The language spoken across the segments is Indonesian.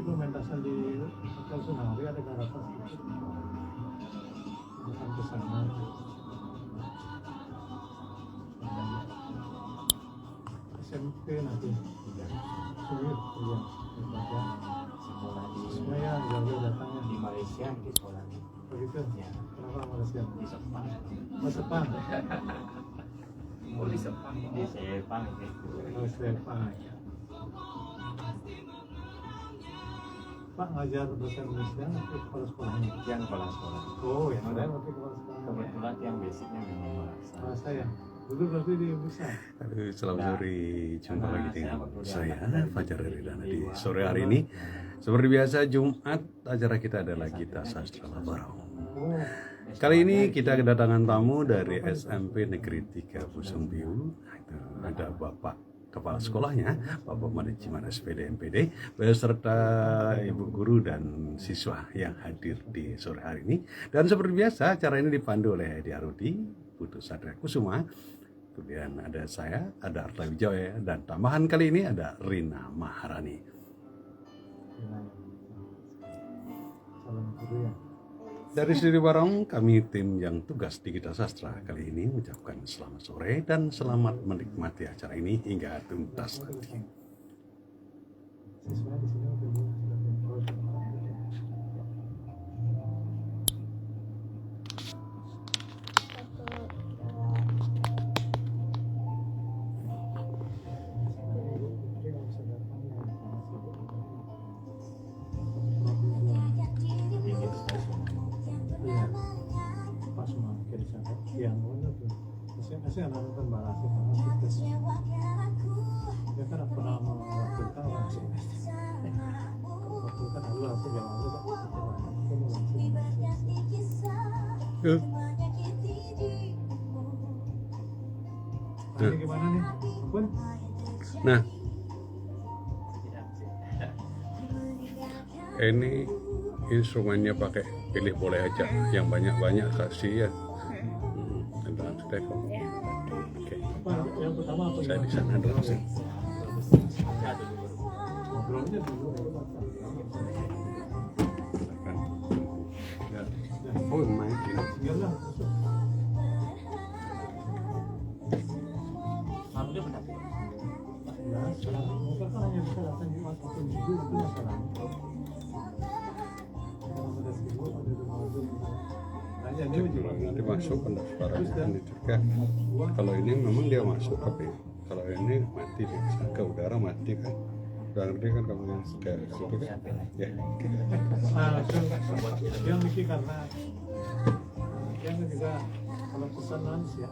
sedikit pementasan di Hotel Sunari, ada garapan sedikit bukan ke sana. SMP nanti sulit ya, sekolah di semuanya jauh datangnya di Malaysia di sekolahnya. begitu Ya, kenapa Malaysia di Sepang. Sepang Oh, di Sepang, di Sepang gitu. Sepang Pak ngajar bahasa Indonesia atau kepala sekolahnya? Yang kepala sekolah. Oh, yang ada waktu kepala sekolah. Kebetulan yang basicnya memang bahasa. Ya. Dulu berarti di bisa. Aduh, selamat sore, jumpa lagi dengan saya Fajar Ridana di sore hari ini. Seperti biasa Jumat acara kita adalah Gita Sastra Labarau. Kali ini kita kedatangan tamu dari SMP Negeri 3 Busungbiu. Ada Bapak Kepala Sekolahnya, Bapak Manajemen SPD MPD, beserta Ibu Guru dan siswa yang hadir di sore hari ini. Dan seperti biasa acara ini dipandu oleh Edi Arudi, Putu Satria Kusuma. Kemudian ada saya, ada Arta Wijaya, dan tambahan kali ini ada Rina Maharani. Salam guru ya. Dari Studio Barong, kami tim yang tugas di Gita Sastra kali ini mengucapkan selamat sore dan selamat menikmati acara ini hingga tuntas nanti. Siswa di sini udah saya nonton balasi karena dia kan pernah mewakilkan langsung wakilkan dulu langsung jangan lupa ini gimana nih Pun? Nah, ini instrumennya pakai pilih boleh aja, yang banyak-banyak kasih ya. Oke. Yang pertama apa? Saya di sana dulu sih. Ngobrolnya dulu. Oh, main ini. Biarlah. Alhamdulillah benar. Ya, sekarang mungkin kan hanya bisa datang Jumat atau Minggu itu masalahnya. Kalau ada seminggu ada 2 hari. Nanti masuk pendaftarannya kan dicegah. Kalau ini memang dia masuk, tapi kalau ini mati dia ke udara mati kan. Udah ngerti kan kamu yang kayak gitu kan? Ya. Dia mikir karena dia juga kalau pesanan sih.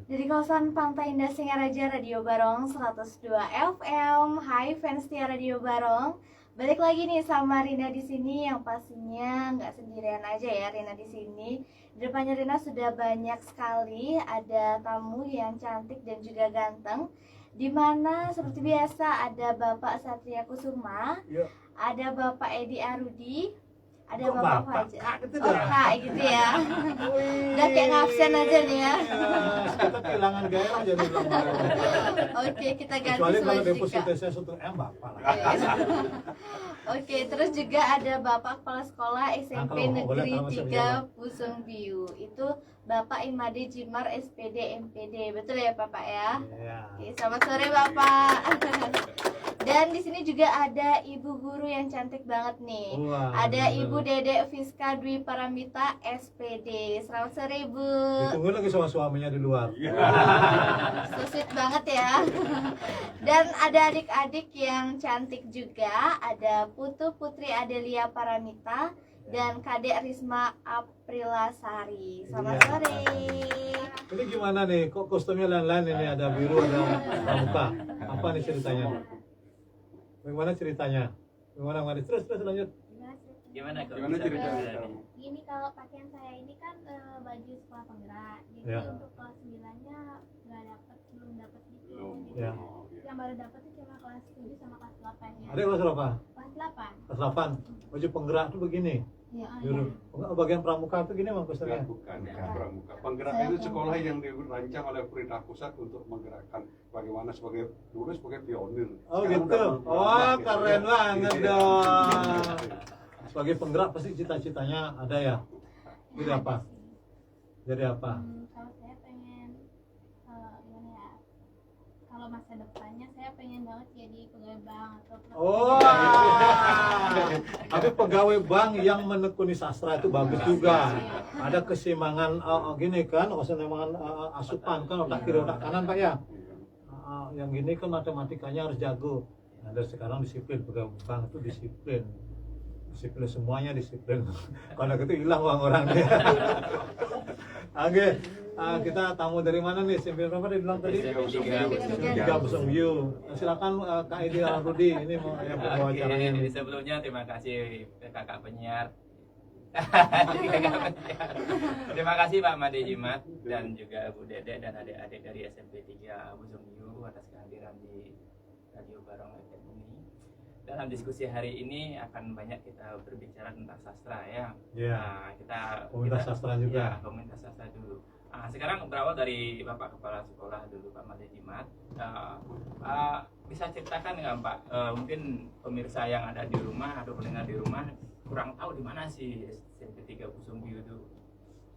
Dari kawasan Pantai Indah Singaraja, Radio Barong 102 FM. Hai fans setia Radio Barong. Balik lagi nih sama Rina di sini, yang pastinya nggak sendirian aja ya Rina di sini. Di depannya Rina sudah banyak sekali ada tamu yang cantik dan juga ganteng. Dimana seperti biasa ada Bapak Satria Kusuma, ada Bapak Edi Arudi, ada Bapak Fajar. Kak gitu ya. Udah kayak ngabsen aja nih ya. Kita kehilangan gairah jadi bilang Oke, kita ganti kecuali kalau selanjutnya. depositnya 1 M Bapak lah. Oke, terus juga ada Bapak Kepala Sekolah SMP kalau boleh, Negeri kalau masih 3 Pusung Biu. Itu Bapak Imade Jimar SPD MPD. Betul ya Bapak ya? Iya. Oke, selamat sore Bapak. Dan di sini juga ada ibu guru yang cantik banget nih. Wah, Ada bener. Ibu Dedek Fiska Dwi Paramita SPD. Selamat sore Ibu. Ditunggu lagi sama suaminya di luar. So sweet banget ya. Dan ada adik-adik yang cantik juga. Ada Putu Putri Adelia Paramita dan Kadek Risma Aprilasari. Selamat Iya. sore. Ini gimana nih? Kok kostumnya lain-lain ini, ada biru, ada pramuka. Apa nih ceritanya? Bagaimana ceritanya? Bagaimana Maris? Terus lanjut. Gimana kok? Gimana bisa ceritanya? beda nih? Gini, kalau pakaian saya ini kan baju sekolah penggerak, jadi Ya. untuk kelas 9-nya belum dapat gitu. Belum. Jadi Ya. yang baru dapat itu cuma kelas 7 sama kelas 8 ya. Ada kelas berapa? Kelas 8. Kelas 8. Baju penggerak tuh begini. Ya. Biru. Oh, bagian pramuka tuh gini Bang kostumnya. Bukan pramuka. Penggerak itu sekolah yang dirancang oleh pemerintah pusat untuk menggerakkan bagaimana sebagai dulu sebagai pionir. Oh Sekarang gitu. udah Wah, gitu keren ya. banget Iya. dong. Sebagai penggerak pasti cita-citanya ada ya. Jadi apa? Jadi apa? Kalau saya pengen gimana ya? Kalau masa depannya saya pengen banget jadi pegawai bank atau Oh. Tapi pegawai bank yang menekuni sastra itu bagus juga. Ada keseimbangan gini kan, keseimbangan asupan kan, otak kiri otak kanan Pak ya. Yang gini kan matematikanya harus jago. Nah, dari sekarang disiplin, pegawai bank itu disiplin. Disiplin semuanya disiplin. Kalau gitu hilang uang orangnya. Oke, kita tamu dari mana nih? SMP berapa dia bilang tadi? Tiga Busung Biu. Silakan Kak Edi Arudi, ini mau yang pembawa acaranya nih. Sebelumnya terima kasih ke kakak penyiar. Terima kasih Pak Made Jimat dan juga Bu Dede dan adik-adik dari SMP 3 Busung Biu atas kehadiran di Radio Barong FM ini. Dalam diskusi hari ini akan banyak kita berbicara tentang sastra ya. Iya. Nah, Komunitas sastra juga. Ya, komunitas sastra dulu. Nah, sekarang berawal dari Bapak Kepala Sekolah dulu Pak Made Jimat. Bisa ceritakan nggak Pak? Mungkin pemirsa yang ada di rumah atau pendengar di rumah kurang tahu di mana sih SMP 3 Busung Biu itu.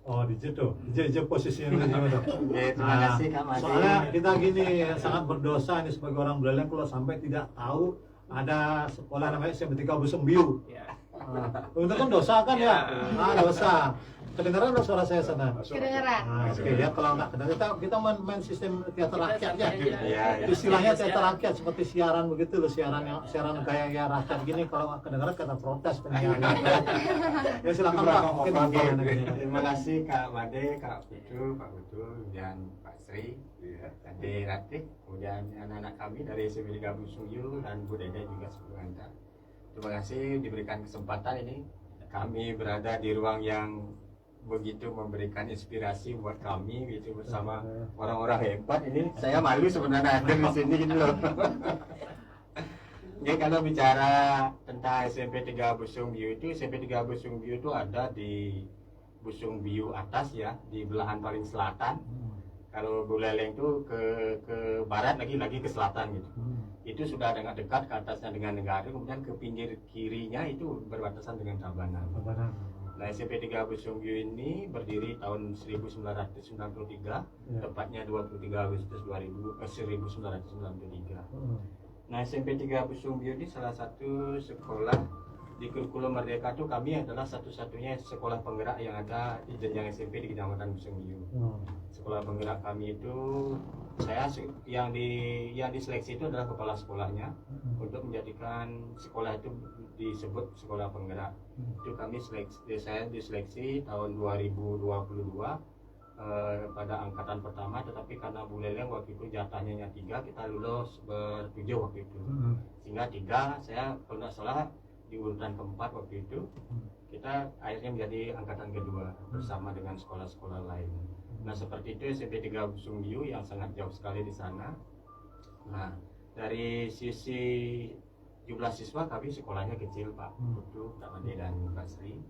Oh, di situ. Di posisinya di mana? Terima kasih Kak Made. Soalnya kita gini sangat berdosa ini sebagai orang Belalang kalau sampai tidak tahu ada sekolah namanya SMP 3 Busung Biu. Ya. Itu kan dosa kan ya? Dosa. Kedengaran nggak suara saya sana? Kedengeran. Oke, ya kalau nggak kedengaran kita main sistem teater rakyat ya. Iya. Istilahnya teater rakyat seperti siaran begitu loh, siaran kayak rakyat gini, kalau nggak kedengaran kita protes penyiarnya. Ya silakan Pak, mungkin gimana gini. Terima kasih Kak Made, Kak Putu, Pak Putu, dan Pak Sri, Ade Ratih, kemudian anak-anak kami dari SMP 3 Busung Biu dan Bu Dede juga semuanya. Terima kasih diberikan kesempatan ini. Kami berada di ruang yang begitu memberikan inspirasi buat kami gitu bersama orang-orang hebat ini. Saya malu sebenarnya ada di sini gitu loh. Jadi kalau bicara tentang SMP 3 Busung Biu itu, SMP 3 Busung Biu itu ada di Busung Biu atas ya, di belahan paling selatan. Kalau Buleleng itu ke barat lagi ke selatan gitu. Itu sudah dengan dekat ke atasnya dengan negara, kemudian ke pinggir kirinya itu berbatasan dengan Tabanan. Nah, SMP 3 Busung Biu ini berdiri tahun 1993, tepatnya 23 Agustus 1993. Nah, SMP 3 Busung Biu ini salah satu sekolah di kurikulum Merdeka itu. Kami adalah satu-satunya sekolah penggerak yang ada di jenjang SMP di Kecamatan Busung Biu. Sekolah penggerak kami itu yang diseleksi itu adalah kepala sekolahnya untuk menjadikan sekolah itu disebut sekolah penggerak. Itu saya diseleksi tahun 2022 pada angkatan pertama, tetapi karena Bu Leleng waktu itu jatahnya 3, kita lulus ber-7 waktu itu. Sehingga 3, saya kalau nggak salah di urutan keempat waktu itu, kita akhirnya menjadi angkatan kedua bersama dengan sekolah-sekolah lain. Nah seperti itu SMP 3 Busung Biu yang sangat jauh sekali di sana. Nah dari sisi jumlah siswa kami sekolahnya kecil Pak Putu, Kak Made dan Mbak Sri.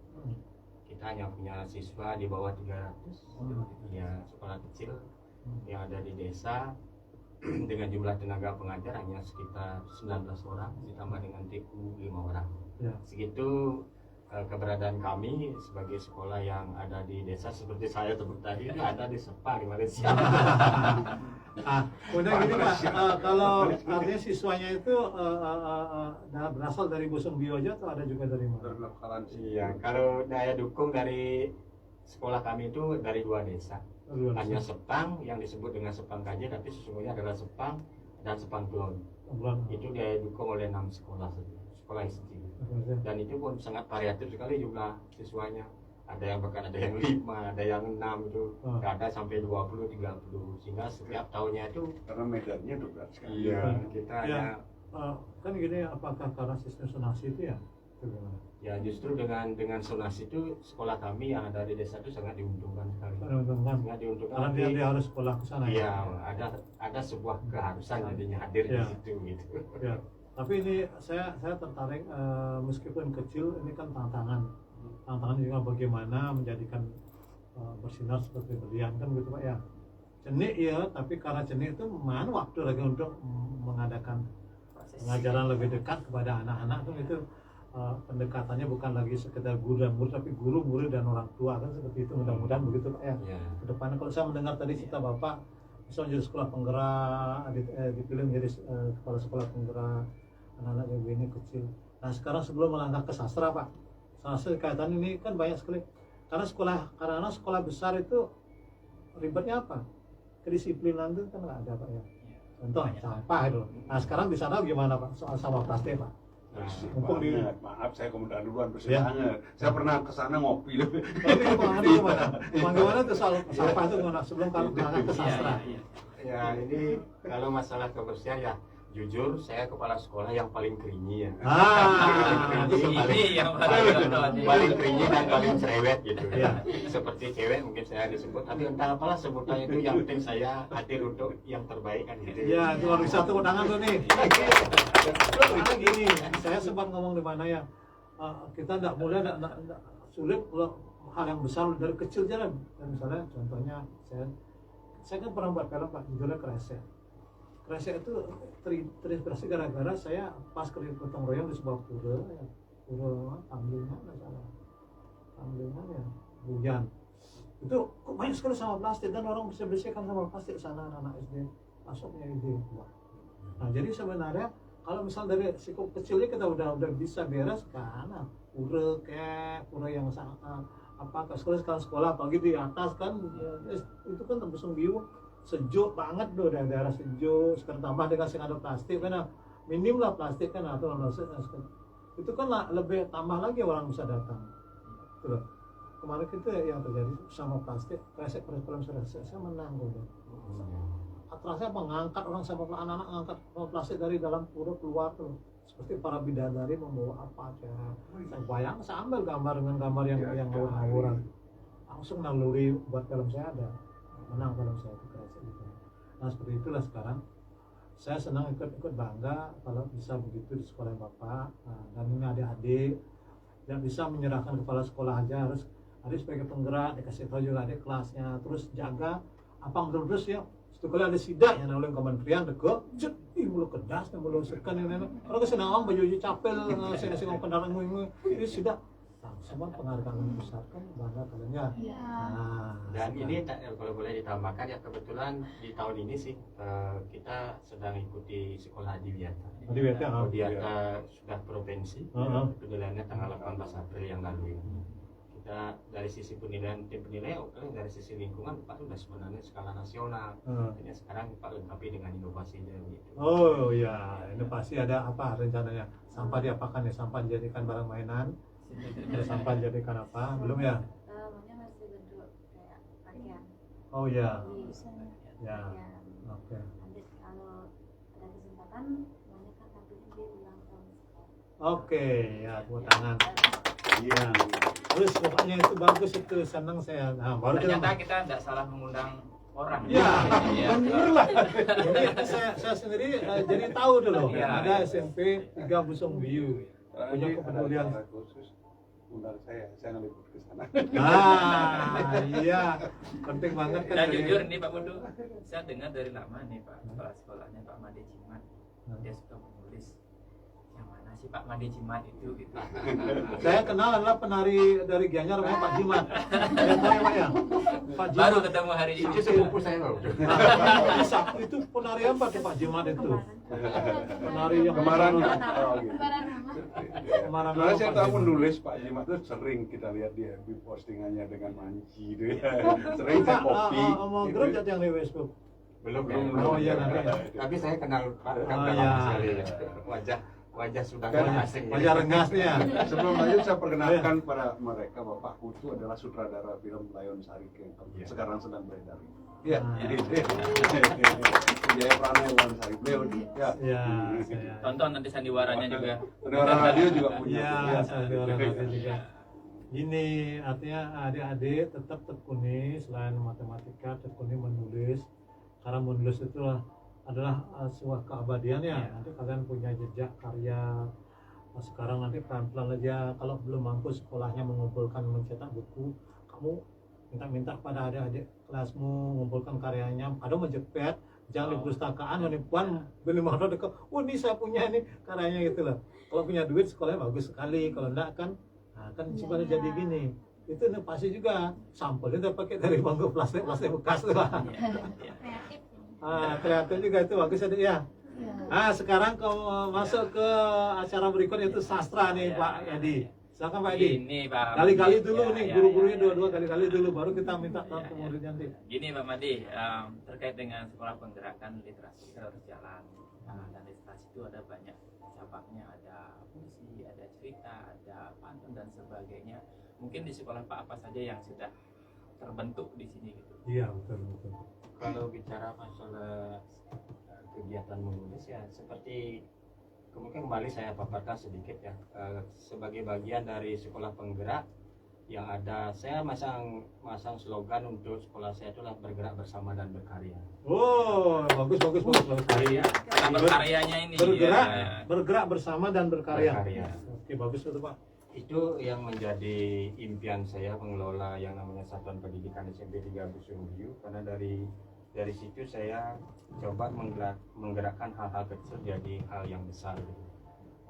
Kita hanya punya siswa di bawah 300, ya sekolah kecil yang ada di desa dengan jumlah tenaga pengajar hanya sekitar 19 orang ditambah dengan TU 5 orang. Ya. Segitu keberadaan kami sebagai sekolah yang ada di desa seperti saya sebut tadi ada di Sepang di Malaysia. Udah gini Pak, kalau artinya siswanya itu berasal dari Busung Biu aja atau ada juga dari mana? Iya, kalau daya dukung dari sekolah kami itu dari 2 desa. Hanya Sepang yang disebut dengan Sepang Kaje, tapi sesungguhnya adalah Sepang dan Sepang Kulon. Itu daya dukung oleh 6 sekolah saja, sekolah SD. Dan itu pun sangat variatif sekali jumlah siswanya. Ada yang bahkan ada yang 5, ada yang 6 itu, ada sampai 20, 30. Sehingga setiap tahunnya itu Karena medannya tuh berat sekali. iya, kita hanya kan gini, apakah karena sistem zonasi itu ya? Itu gimana? ya justru dengan zonasi itu sekolah kami yang ada di desa itu sangat diuntungkan sekali. Sangat diuntungkan. Karena dia harus sekolah ke sana. Iya, ada sebuah keharusan jadinya hadir di situ gitu. Ya. Tapi ini saya tertarik, meskipun kecil, ini kan tantangan juga bagaimana menjadikan bersinar seperti berlian kan gitu Pak ya. Cenik ya, tapi karena cenik itu mana waktu lagi untuk mengadakan pengajaran lebih dekat kepada anak-anak kan itu, pendekatannya bukan lagi sekedar guru dan murid, tapi guru, murid dan orang tua kan seperti itu. Mudah-mudahan begitu Pak ya. Kedepannya kalau saya mendengar tadi cerita Bapak bisa menjadi sekolah penggerak, dipilih menjadi kepala sekolah penggerak anak-anak yang begini kecil. Nah sekarang sebelum melangkah ke sastra Pak, sastra kaitan ini kan banyak sekali. Karena sekolah besar itu ribetnya apa? Kedisiplinan itu kan nggak ada Pak ya. Contoh sampah itu. Nah sekarang di sana gimana Pak soal sampah plastik Pak? Mumpung maaf saya komentar duluan, bersih banget. Saya pernah ke sana ngopi loh. Tapi pengalaman gimana? Gimana tuh soal sampah itu gimana sebelum kalau melangkah ke sastra? Ya ini kalau masalah kebersihan ya jujur saya kepala sekolah yang paling keringi ya. Ini yang paling keringi dan paling cerewet gitu ya. Seperti cewek mungkin saya disebut, tapi entah apalah sebutannya itu, yang penting saya hadir untuk yang terbaik kan gitu. Ya, itu harus satu tangan tuh nih. Karena gini, saya sempat ngomong di mana ya, kita tidak mulai sulit kalau hal yang besar dari kecil jalan. Misalnya contohnya saya kan pernah buat film Pak, judulnya Kresek. Kresek itu terinspirasi gara-gara saya pas ke gotong royong di sebuah pura Tamblingan nggak salah, Tamblingan ya, hujan itu kok banyak sekali sampah plastik dan orang bisa bersihkan sampah plastik sana, anak SD masuknya ide. Nah jadi sebenarnya kalau misal dari sikap kecilnya kita udah bisa beres karena pura yang sangat ke sekolah apalagi di atas kan ya, itu kan Busung Biu sejuk banget tuh, daerah sejuk. Sekarang tambah dengan sing ada plastik kan, minim lah plastik kan atau itu kan lebih tambah lagi orang bisa datang. Tuh. Kemarin kita yang terjadi sama plastik, kresek film saya menang tuh. Atrasnya mengangkat orang sama anak-anak ngangkat plastik dari dalam pura keluar tuh. Seperti para bidadari membawa apa aja. Saya bayang, saya ambil gambar dengan gambar yang ngawur-ngawuran. Langsung naluri buat film saya ada. Menang film saya itu kresek gitu. Nah seperti itulah sekarang saya senang ikut bangga kalau bisa begitu di sekolah Bapak. Dan ini adik-adik yang bisa menyerahkan kepala sekolah aja, harus adik sebagai penggerak dikasih tahu juga adik kelasnya, terus jaga apa terus ya. Sekali ada sidak yang oleh kementerian deko, cet, mulu kedas, mulu sekan ini. Kalau kesana orang baju capel, sing kendaraan ini sidak. Semua penghargaan besar kan bangga kalian ya. Dan ini kalau boleh ditambahkan ya, kebetulan di tahun ini sih kita sedang ikuti sekolah Adiwiyata sudah provinsi. Kebetulannya tanggal 18 April yang lalu ini kita dari sisi penilaian tim penilai, oke, dari sisi lingkungan Pak sudah sebenarnya skala nasional. Hanya sekarang Pak lengkapi dengan inovasinya gitu. Oh ya, inovasi ada apa rencananya? Sampah diapakan ya? Sampah dijadikan barang mainan? Ada sampah dijadikan apa? Belum ya? Maunya masih bentuk kayak pakaian. Oh ya, Jadi, ya, pakaian. oke. Nanti kalau ada kesempatan, maunya kan tampilin di ulang tahun sekolah. Oke, ya tepuk tangan. Iya. Terus pokoknya itu bagus itu, senang saya. Nah, baru Ternyata kita tidak salah mengundang orang. Ya, Iya. bener lah. Ini saya sendiri jadi tahu dulu. Iya. Ada SMP 3 Busung Biu. Punya Ini kepedulian. ada acara khusus undang saya ngeliput ke sana. Nah, iya. Penting banget kan. Dan dari- jujur nih Pak Putu, saya dengar dari lama nih Pak kepala sekolahnya Pak Made Cimat, dia suka menulis yang mana sih Pak Made Cimat itu gitu. Saya kenal adalah penari dari Gianyar namanya Pak Jimat. Saya tahu ya Pak ya. Pak Baru Jimat. ketemu hari ini. Itu sepupu saya loh. Bisa. Itu penari apa tuh Pak Jimat itu? Penari yang Kemarin ya. kemarin. Oh, gitu. Lebaran mama. Kemarin Karena saya Pak tahu Jimat. menulis Pak Jimat itu sering kita lihat di FB postingannya dengan manci gitu ya. Sering saya Pak, copy. mau gitu. grup jat yang di Facebook. Belum ya. Oh iya nanti. Tapi saya kenal Pak Rekan Oh, udah iya. lama sekali ya. Wajah sudah Kan, asing. Wajah rengas nih ya. Sebelum lanjut saya perkenalkan pada mereka Bapak Putu adalah sutradara film Lion Sarike yang Iya. sekarang sedang beredar. Iya, Ah. jadi Jaya Prana Lion Sarike. Ya. Ya, saya. Tonton nanti sandiwaranya juga. Pendengar radio juga punya. Iya, saya di orang lain juga. Gini, artinya adik-adik tetap tekuni selain matematika, tekuni menulis. Karena menulis itu adalah sebuah keabadian ya. Iya. Nanti kalian punya jejak karya. Sekarang nanti pelan-pelan aja. Kalau belum mampu sekolahnya mengumpulkan mencetak buku, kamu minta-minta pada adik-adik kelasmu mengumpulkan karyanya. Ada menjepet, jangan di perpustakaan, penipuan beli motor dekat. Oh ini saya punya ini karyanya gitu loh. Kalau punya duit sekolahnya bagus sekali. Kalau enggak kan, nah, kan cuma jadi gini. Itu pasti juga sampelnya udah pakai dari bangku plastik bekas tuh. Kreatif. Kreatif juga itu bagus adik ya. Sekarang kau masuk ke acara berikutnya itu sastra nih Pak Edi. Silakan Pak Edi. Ini Pak. Kali-kali Made. dulu Ya, nih ya, guru-gurunya ya, dua-dua ya. kali-kali dulu baru kita minta Ya, ke ya. muridnya nanti. Gini Pak Made, terkait dengan sekolah penggerakkan literasi kita harus jalan. Dan literasi itu ada banyak cabangnya, ada puisi, ada cerita, ada pantun dan sebagainya. Mungkin di sekolah Pak apa saja yang sudah terbentuk di sini gitu. Iya betul betul. Kalau bicara masalah kegiatan menulis ya seperti mungkin kembali saya paparkan sedikit ya. Sebagai bagian dari sekolah penggerak yang ada, saya masang slogan untuk sekolah saya itulah bergerak bersama dan berkarya. Oh bagus. Karya, karena berkaryanya ini Bergerak, ya. bergerak bersama dan berkarya. Berkarya. Oke bagus itu Pak. Itu yang menjadi impian saya mengelola yang namanya Satuan Pendidikan SMP 3 Busung Biu, karena dari situ saya coba menggerakkan hal-hal kecil jadi hal yang besar gitu.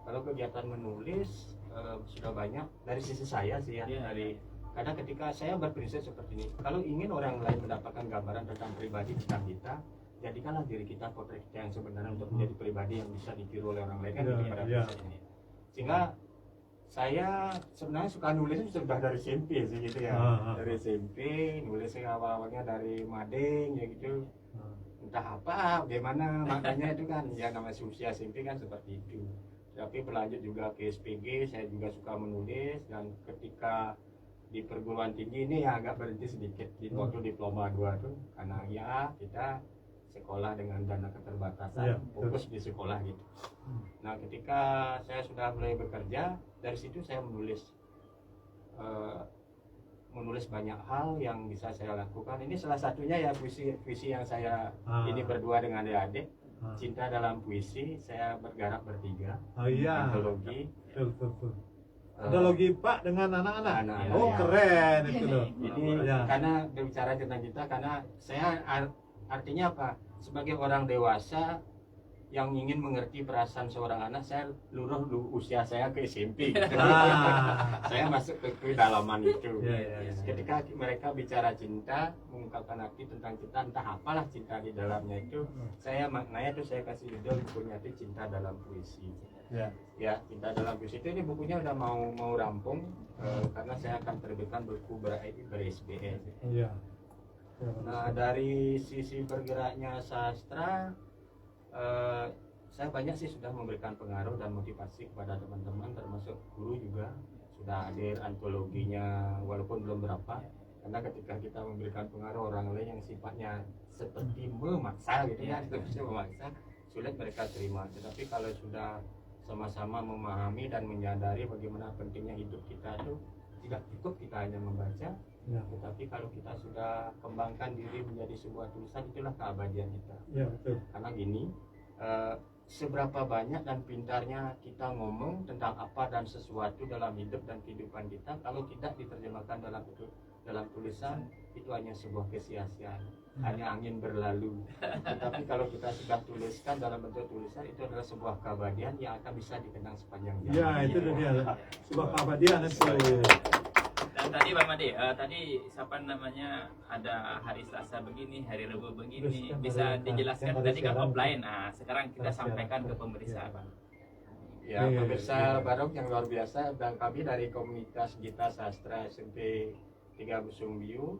Kalau kegiatan menulis sudah banyak dari sisi saya sih ya, Iya. karena ketika saya berprinsip seperti ini, kalau ingin orang lain mendapatkan gambaran tentang pribadi tentang kita, jadikanlah diri kita potret kita yang sebenarnya untuk menjadi pribadi yang bisa ditiru oleh orang lain kan Iya, gitu pada iya. prinsip ini. Sehingga saya sebenarnya suka nulis itu sudah dari SMP sih gitu ya. Dari SMP nulisnya awalnya dari mading ya gitu. Entah apa, bagaimana makanya itu kan ya namanya usia SMP kan seperti itu. Tapi berlanjut juga ke SPG, saya juga suka menulis, dan ketika di perguruan tinggi ini ya agak berhenti sedikit di waktu diploma 2 tuh, karena ya kita sekolah dengan dana keterbatasan, Iya, fokus di sekolah gitu. Nah ketika saya sudah mulai bekerja, dari situ saya menulis banyak hal yang bisa saya lakukan. Ini salah satunya ya puisi yang saya ini berdua dengan adik-adik. Cinta dalam puisi, saya bergerak bertiga. Oh iya. Antologi. Betul. Antologi Pak dengan anak-anak. Anak-anak, Oh ya. keren itu loh. Ini Ya. karena berbicara tentang kita, karena saya artinya apa? Sebagai orang dewasa, yang ingin mengerti perasaan seorang anak, saya luruh usia saya ke SMP. Ah. Saya masuk ke kedalaman itu. Ya, ya, ya. Ketika mereka bicara cinta, mengungkapkan arti tentang cinta, entah apalah cinta di dalamnya itu, saya maknanya tuh saya kasih judul bukunya itu Cinta Dalam Puisi. Ya. Ya, Cinta Dalam Puisi itu, ini bukunya udah mau rampung, karena saya akan terbitkan buku ber-ISBN. Iya. Nah, dari sisi bergeraknya sastra, saya banyak sih sudah memberikan pengaruh dan motivasi kepada teman-teman, termasuk guru juga sudah hadir antologinya, walaupun belum berapa, karena ketika kita memberikan pengaruh orang lain yang sifatnya seperti memaksa gitu ya, itu memaksa, sulit mereka terima. Tetapi kalau sudah sama-sama memahami dan menyadari bagaimana pentingnya hidup kita itu tidak cukup kita hanya membaca, Ya. tetapi kalau kita sudah kembangkan diri menjadi sebuah tulisan, itulah keabadian kita. Ya, betul. Karena gini, seberapa banyak dan pintarnya kita ngomong tentang apa dan sesuatu dalam hidup dan kehidupan kita, kalau tidak diterjemahkan dalam tulisan, itu hanya sebuah kesia-siaan, hanya angin berlalu. Tetapi kalau kita sudah tuliskan dalam bentuk tulisan, itu adalah sebuah keabadian yang akan bisa dikenang sepanjang zaman. Ya, itu dia. Sebuah keabadian itu. Dan tadi Bang Made, tadi siapa namanya, ada hari Selasa begini, hari Rabu begini, Terus, bisa yang dijelaskan ada tadi kan siaran. offline. Nah, sekarang kita Ada sampaikan siaran. ke pemirsa, Iya. Bang. Ya, Iya, pemirsa iya. Barong yang luar biasa, dan kami dari komunitas Gita Sastra SMP 3 Busung Biu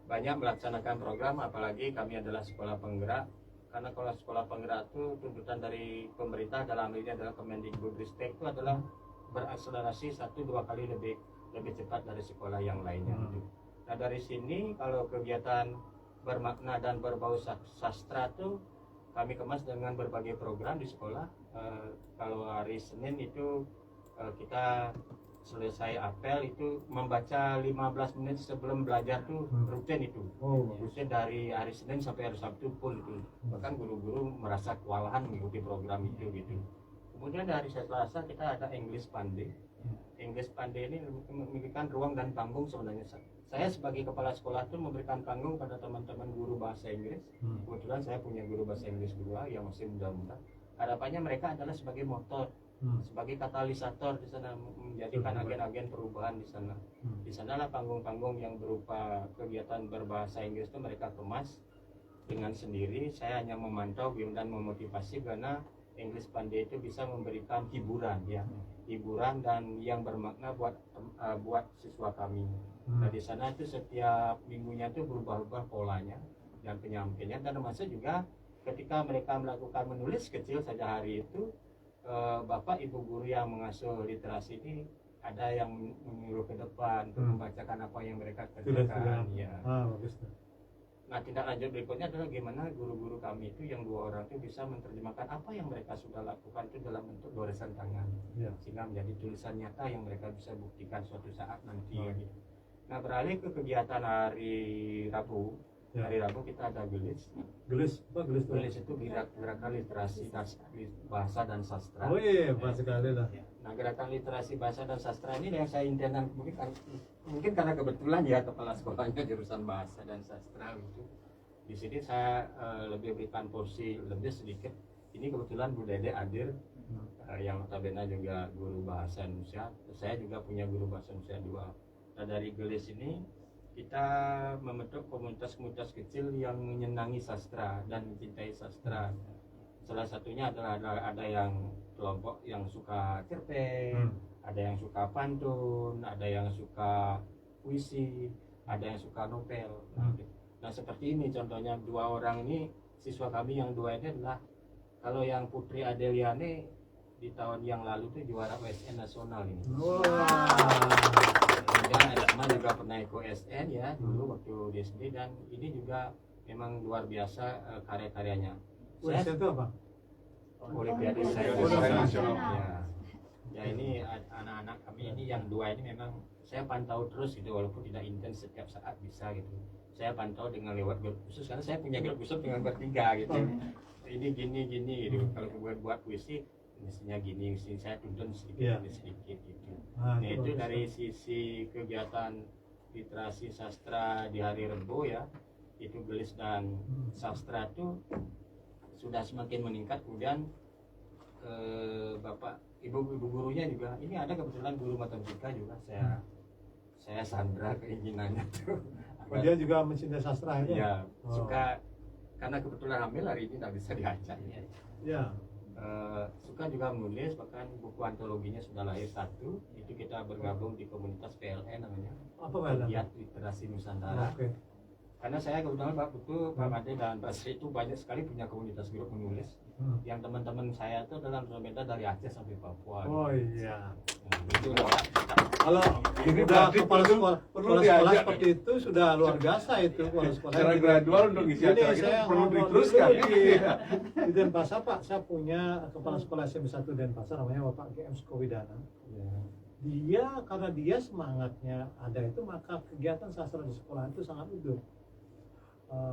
banyak melaksanakan program, apalagi kami adalah sekolah penggerak. Karena kalau sekolah penggerak itu tuntutan dari pemerintah, dalam hal ini adalah Kemendikbudristek, itu adalah berakselerasi 1-2 kali lebih cepat dari sekolah yang lainnya. Nah, dari sini kalau kegiatan bermakna dan berbau sastra itu kami kemas dengan berbagai program di sekolah. Kalau hari Senin itu kita selesai apel itu membaca 15 menit sebelum belajar tuh rutin itu. Oh, Rutin dari hari Senin sampai hari Sabtu pun itu. Bahkan guru-guru merasa kewalahan mengikuti program itu gitu. Kemudian dari Selasa kita ada English Pandey. English Pandey ini memberikan ruang dan panggung sebenarnya. Saya sebagai kepala sekolah itu memberikan panggung pada teman-teman guru bahasa Inggris. Kebetulan saya punya guru bahasa Inggris dua yang masih muda-muda. Harapannya mereka adalah sebagai motor, sebagai katalisator di sana, menjadikan agen-agen perubahan di sana. Di sanalah panggung-panggung yang berupa kegiatan berbahasa Inggris itu mereka kemas dengan sendiri. Saya hanya memantau dan memotivasi, karena English Pandey itu bisa memberikan hiburan ya, hiburan dan yang bermakna buat siswa kami. Nah, di sana itu setiap minggunya itu berubah-ubah polanya dan penyampaiannya, dan termasuk juga ketika mereka melakukan menulis kecil saja hari itu, Bapak Ibu guru yang mengasuh literasi ini ada yang menyuruh ke depan untuk membacakan apa yang mereka kerjakan. Ya. bagus. Nah, tindak lanjut berikutnya adalah gimana guru-guru kami itu yang 2 orang itu bisa menerjemahkan apa yang mereka sudah lakukan itu dalam bentuk goresan tangan, Ya. sehingga menjadi tulisan nyata yang mereka bisa buktikan suatu saat nanti. Gitu. Nah, beralih ke kegiatan hari Rabu. Ya. Hari Rabu kita ada gelis. Gelis, apa gelis tuh? Gelis itu gerakan literasi bahasa dan sastra. Oh iya, pas sekali lah. Nah, gerakan literasi bahasa dan sastra ini yang saya intenskan, mungkin karena kebetulan ya kepala sekolahnya jurusan bahasa dan sastra gitu. Di sini saya lebih berikan porsi lebih sedikit. Ini kebetulan Bu Dede hadir, yang notabene juga guru bahasa Indonesia. Saya juga punya guru bahasa Indonesia 2. Nah, dari gelis ini kita membentuk komunitas-komunitas kecil yang menyenangi sastra dan mencintai sastra. Salah satunya adalah ada yang kelompok yang suka cerpen, ada yang suka pantun, ada yang suka puisi, ada yang suka novel. Nah, seperti ini contohnya 2 orang ini siswa kami yang 2 ini adalah, kalau yang Putri Adeliane di tahun yang lalu itu juara OSN nasional ini. Kemudian Asma juga pernah ikut OSN ya dulu waktu di SD, dan ini juga memang luar biasa karya-karyanya. OSN itu apa? Olimpiade Sains Nasional. Ya, ini anak-anak kami ini yang 2 ini memang saya pantau terus gitu, walaupun tidak intens setiap saat bisa gitu. Saya pantau dengan lewat grup khusus, karena saya punya grup khusus dengan bertiga gitu. Ini gini gitu. Kalau buat puisi mestinya gini, mesti saya tuntun sedikit demi sedikit gitu. Nah, itu dari sisi kegiatan literasi sastra di hari Rebo ya, itu gelis dan sastra itu sudah semakin meningkat, kemudian bapak ibu gurunya juga, ini ada kebetulan guru matematika juga saya sandra keinginannya tuh. Oh, dia juga mencintai sastra itu? Iya, Oh. suka, karena kebetulan hamil hari ini tak bisa diajak. Ya. Suka juga menulis, bahkan buku antologinya sudah lahir satu, itu kita bergabung di komunitas PLN namanya, Apa Pak? Pegiat Literasi Nusantara. Oke. Karena saya kebetulan Pak Made dan Pak Sri itu banyak sekali punya komunitas grup menulis. Yang teman-teman saya itu adalah beda dari Aceh sampai Papua. Oh iya. Nah, itu Kalau Ini udah berarti kepala perlu sekolah diajak seperti itu sudah luar biasa itu kepala sekolah. Secara gradual untuk ngisi Ini acara kita saya perlu ngobrol diteruskan. dulu di Denpasar Pak, saya punya kepala sekolah SMP 1 Denpasar namanya Bapak GM Sukowidana. Dia karena dia semangatnya ada itu, maka kegiatan sastra di sekolah itu sangat utuh.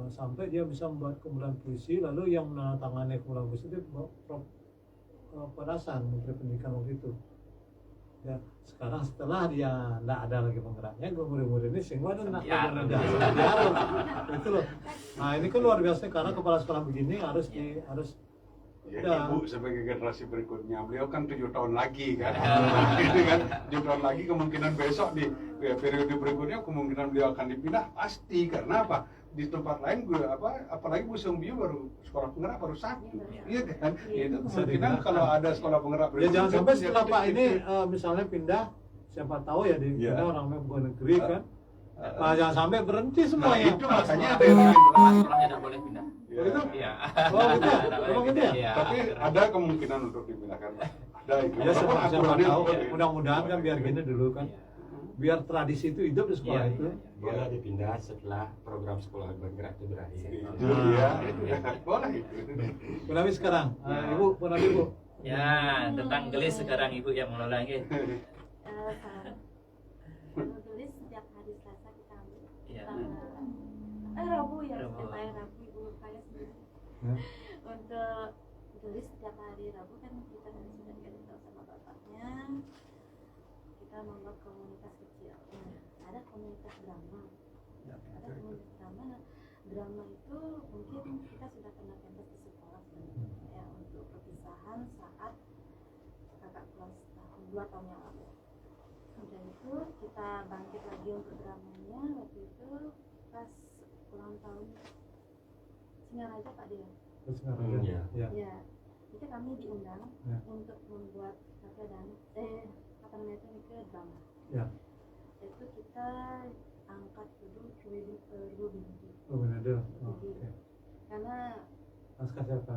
Sampai dia bisa membuat kumpulan puisi, lalu yang menandatangani kumpulan puisi itu Prof. Padasan, Menteri Pendidikan waktu itu. Ya, sekarang setelah dia tidak ada lagi penggeraknya, murid-murid ini sehingga ada nak itu loh. Nah ini kan luar biasa karena kepala sekolah begini harus Ya, Ya. Ibu sebagai generasi berikutnya, beliau kan 7 tahun lagi kan, gitu kan, 7 tahun lagi kemungkinan besok di periode berikutnya kemungkinan beliau akan dipindah pasti, karena apa? Di tempat lain gue apalagi Busung Biu baru sekolah penggerak baru satu, iya kan? Itu kemungkinan kalau ada sekolah penggerak ya jangan sampai setelah Pak ini gitu. misalnya pindah, siapa tahu ya di Ya. pindah orang luar negeri kan. Nah, jangan sampai berhenti Nah semuanya. itu makanya ada yang Sekolahnya tidak boleh pindah. Ya. Itu? Iya. Oh, gitu ya? Tidak boleh Emang gitu pindah. ya? Iya. Tapi ada kemungkinan untuk dipindahkan. Ada itu. Ya siapa Walaupun tahu, aturannya- mudah-mudahan kan biar gini dulu kan, biar tradisi itu hidup di sekolah Iya, itu. boleh dipindah setelah program sekolah bergerak itu berakhir. Itu dia. Boleh itu. Bu Nabi sekarang, Ibu, Bu Nabi Bu. Ya, tentang gelis sekarang Ibu yang mengelola ini. Menulis setiap hari Selasa kita ambil Iya. Rabu ya, Rabu. setiap hari Rabu Ibu saya sendiri Ya. untuk tulis setiap hari Rabu kan kita sudah dikasih tahu sama bapaknya kita membuat komunitas kecil. Nah, ada komunitas drama, ada komunitas drama itu mungkin kita sudah pernah pentas di sekolah sebenarnya ya, untuk perpisahan saat kakak kelas tahun 2 tahun yang lalu. Udah itu kita bangkit lagi untuk dramanya waktu itu pas ulang tahun Singaraja Pak Dia. Terus sekarang Iya. ya. Ya, itu kami diundang Ya. untuk membuat kakak dan apa namanya itu ke drama. Ya. Itu kita angkat dulu Ibu Binti. Oh benar deh. Oh, oke. Karena Naskah siapa?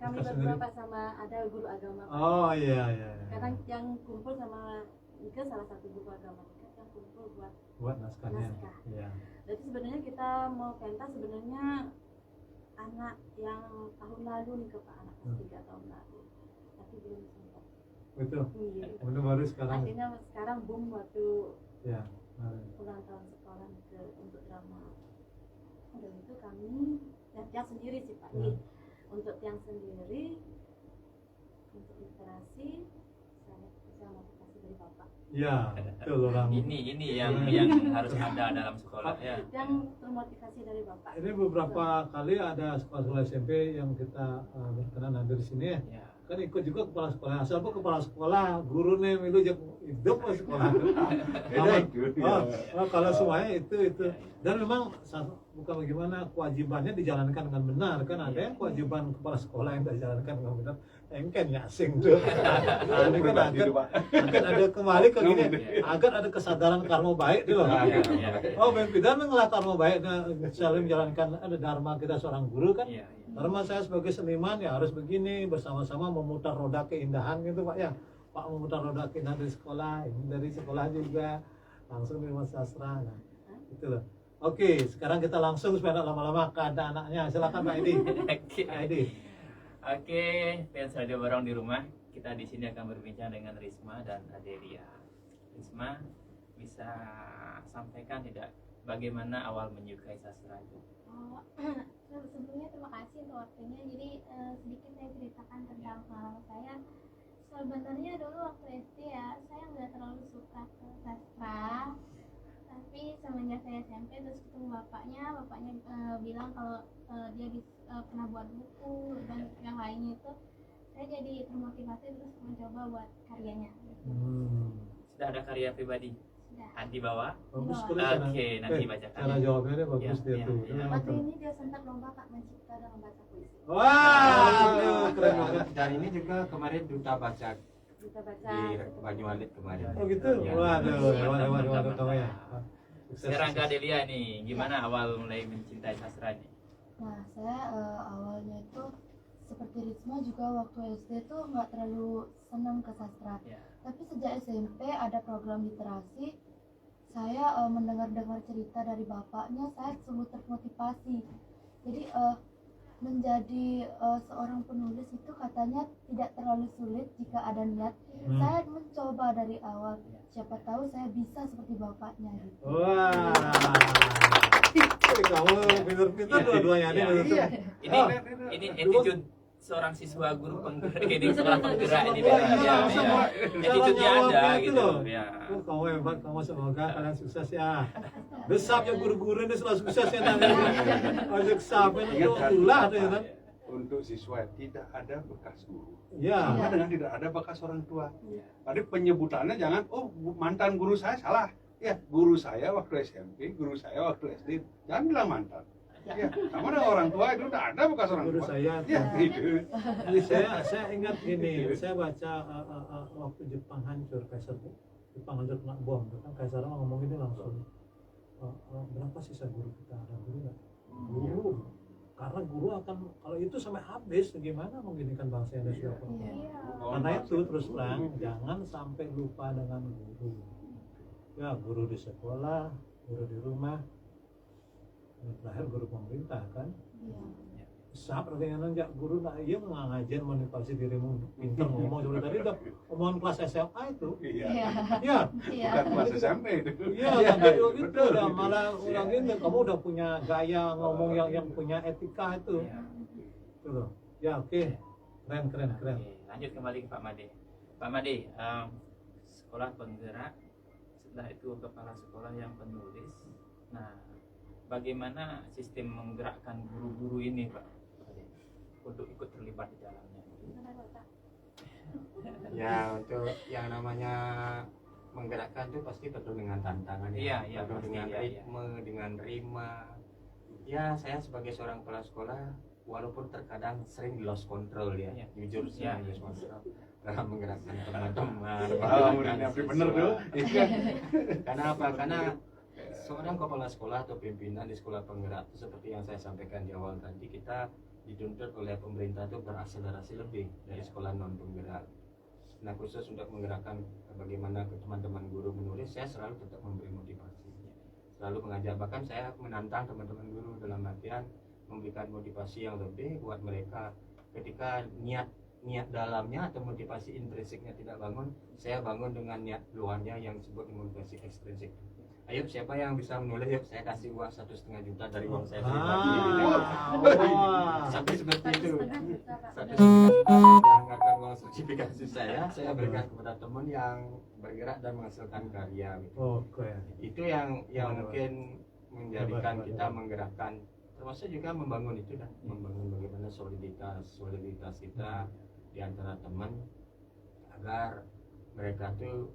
kami Naskah berdua sendiri? Pak sama ada guru agama. Pak. Oh iya iya. iya. Kadang yang kumpul sama Ika salah satu guru agama Ika yang kumpul buat. Buat naskahnya. Naskah. Iya. Jadi sebenarnya kita mau pentas sebenarnya anak yang tahun lalu nih ke Pak, anak kelas 3 tahun lalu. Tapi belum sempat. Betul. Iya. Kemudian baru sekarang. Akhirnya sekarang boom waktu Ya. ulang tahun sekolah untuk drama. Udah itu kami yang sendiri sih Pak. Nih, untuk yang sendiri untuk literasi saya bisa motivasi dari Bapak. Ya, betul orang. Ini yang harus ada dalam sekolah ya. Yang termotivasi dari Bapak. Ini beberapa kali ada sekolah-sekolah SMP yang kita berkenan hadir di sini ya. Ya. Kan ikut juga kepala sekolah. Asal apa kepala sekolah, guru nih milu jak hidup ke sekolah. Beda itu. Kalau semuanya itu. Dan memang bukan bagaimana kewajibannya dijalankan dengan benar kan, ada yang kewajiban kepala sekolah yang tidak dijalankan dengan benar. Engken ya asing tuh. Nah, ini kan agar ada kembali ke gini, agar ada kesadaran karma baik tuh. Oh, Ben Pidan mengelah karma baik, selalu menjalankan ada dharma kita seorang guru kan. Iya. Dharma saya sebagai seniman ya harus begini, bersama-sama memutar roda keindahan gitu Pak ya. Pak memutar roda keindahan dari sekolah, ini dari sekolah juga langsung di Mas Sastra. Nah, itu loh. Oke, sekarang kita langsung supaya tidak lama-lama ke anak-anaknya. Silakan Pak Edi. Pak Edi. Oke, fans Radio Barong di rumah, kita di sini akan berbincang dengan Risma dan Adelia. Risma, bisa sampaikan tidak bagaimana awal menyukai sastra itu? Oh, sebelumnya terima kasih untuk waktunya. Jadi sedikit saya ceritakan tentang pengalaman saya. Sebenarnya dulu waktu SD ya, saya nggak terlalu suka ke sastra. Tapi semenjak saya SMP terus ketemu bapaknya bilang kalau dia pernah buat buku dan yang lainnya itu saya jadi termotivasi terus mencoba buat karyanya gitu. Sudah ada karya pribadi Sudah. di bawah. Bagus Di sekali bawah. cara. Oke, nanti bacakan. Cara jawabnya dia bagus Ya, dia ya, tuh. ya. Dia Waktu mantap. ini dia sempat lomba Kak mencipta dan membaca puisi. Wah, keren banget. Dan ini juga kemarin duta baca Kita baca di Banyuwangi kemarin. Oh gitu? Ya. Waduh, hebat kamu ya. Sukses, Sekarang Kak sukses. Delia nih, gimana awal mulai mencintai sastra nih? Nah, saya awalnya itu seperti Risma juga waktu SD tuh nggak terlalu senang ke sastra. Ya. Tapi sejak SMP ada program literasi, saya mendengar-dengar cerita dari bapaknya, saya sungguh termotivasi. Jadi menjadi seorang penulis itu katanya tidak terlalu sulit jika ada niat. Saya mencoba dari awal, siapa tahu saya bisa seperti bapaknya gitu. Wah. Kamu pinter-pinter Iya. dua-duanya nih. Iya. bener-bener. Ini Oh. ini attitude seorang siswa guru penggerak ini sekolah penggerak ini Iya, ya, ya. sama. Attitude-nya Cara ada jawabnya itu gitu loh. ya. Oh, kamu hebat, kamu semoga kalian sukses ya. Besar ya guru-guru ini selalu sukses ya nanti. Ojek sampai itu ulah tuh ya kan. Untuk siswa tidak ada bekas guru. Ya. Sama dengan tidak ada bekas orang tua. Tadi penyebutannya jangan, oh mantan guru saya salah. Ya, guru saya waktu SMP, guru saya waktu SD. Jangan bilang mantan. Ya, sama dengan orang tua itu tidak ada bekas orang Guru tua. saya. Ya, gitu. Jadi saya ingat gini, saya baca waktu Jepang hancur, Kaisar Jepang hancur kena bom, kan Kaisar ngomong ini langsung berapa sisa guru kita, ada guru nggak? Guru, karena guru akan kalau itu sampai habis, gimana mengginikan bangsa Indonesia? Iya. Karena itu terus terang jangan sampai lupa dengan guru. Ya guru di sekolah, guru di rumah, yang terakhir guru pemerintah kan. Sab artinya nggak guru nak iya ngajar motivasi dirimu pintar ngomong seperti tadi udah omongan kelas SMA itu. Iya. Ya, Bukan kelas SMP itu. iya tapi itu udah malah orang ini kamu udah punya gaya ngomong yang punya etika itu. Itu loh. Ya oke. Keren. Oke, lanjut kembali ke Pak Made. Pak Made, sekolah penggerak, setelah itu kepala sekolah yang penulis. Nah, bagaimana sistem menggerakkan guru-guru ini, Pak, untuk ikut terlibat di dalamnya? Ya, untuk yang namanya menggerakkan itu pasti penuh dengan tantangan Iya, ya, penuh pasti, dengan iya, ritme, dengan rima. Ya, saya sebagai seorang kepala sekolah, walaupun terkadang sering lost control ya, Iya. jujur Iya, saya iya. lost control dalam menggerakkan teman-teman. Oh, muridnya bener tuh. Iya. Karena apa? Karena seorang kepala sekolah atau pimpinan di sekolah penggerak itu seperti yang saya sampaikan di awal tadi, kita dituntut oleh pemerintah itu berakselerasi lebih dari sekolah non penggerak. Nah, khusus untuk menggerakkan bagaimana ke teman-teman guru menulis, saya selalu tetap memberi motivasi, selalu mengajak, bahkan saya menantang teman-teman guru dalam artian memberikan motivasi yang lebih buat mereka ketika niat dalamnya atau motivasi intrinsiknya tidak bangun, saya bangun dengan niat luarnya yang disebut motivasi ekstrinsik. Ayo, siapa yang bisa menulis? Yuk, saya kasih uang 1,5 juta dari uang saya pribadi. Wah. Sampai seperti itu. 1,5 juta saya anggarkan uang sertifikasi saya berikan kepada teman yang bergerak dan menghasilkan karya. Gitu. Oke. Itu yang mungkin menjadikan Hebat. kita menggerakkan, termasuk juga membangun itu dan membangun bagaimana soliditas kita di antara teman agar mereka tuh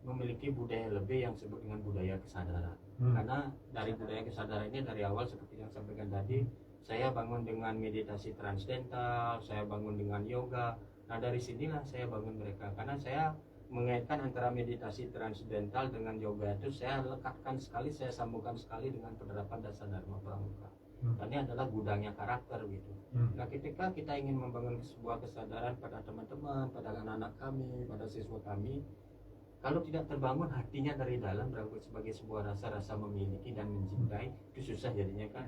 memiliki budaya lebih yang disebut dengan budaya kesadaran. Karena dari budaya kesadaran ini dari awal seperti yang sampaikan tadi, saya bangun dengan meditasi transcendental, saya bangun dengan yoga. Nah, dari sinilah saya bangun mereka, karena saya mengaitkan antara meditasi transcendental dengan yoga itu saya lekatkan sekali, saya sambungkan sekali dengan penerapan dasar dharma pramuka. Ini adalah gudangnya karakter gitu. Nah, ketika kita ingin membangun sebuah kesadaran pada teman-teman, pada anak-anak kami, pada siswa kami, kalau tidak terbangun hatinya dari dalam berangkat sebagai sebuah rasa memiliki dan mencintai, itu susah jadinya kan.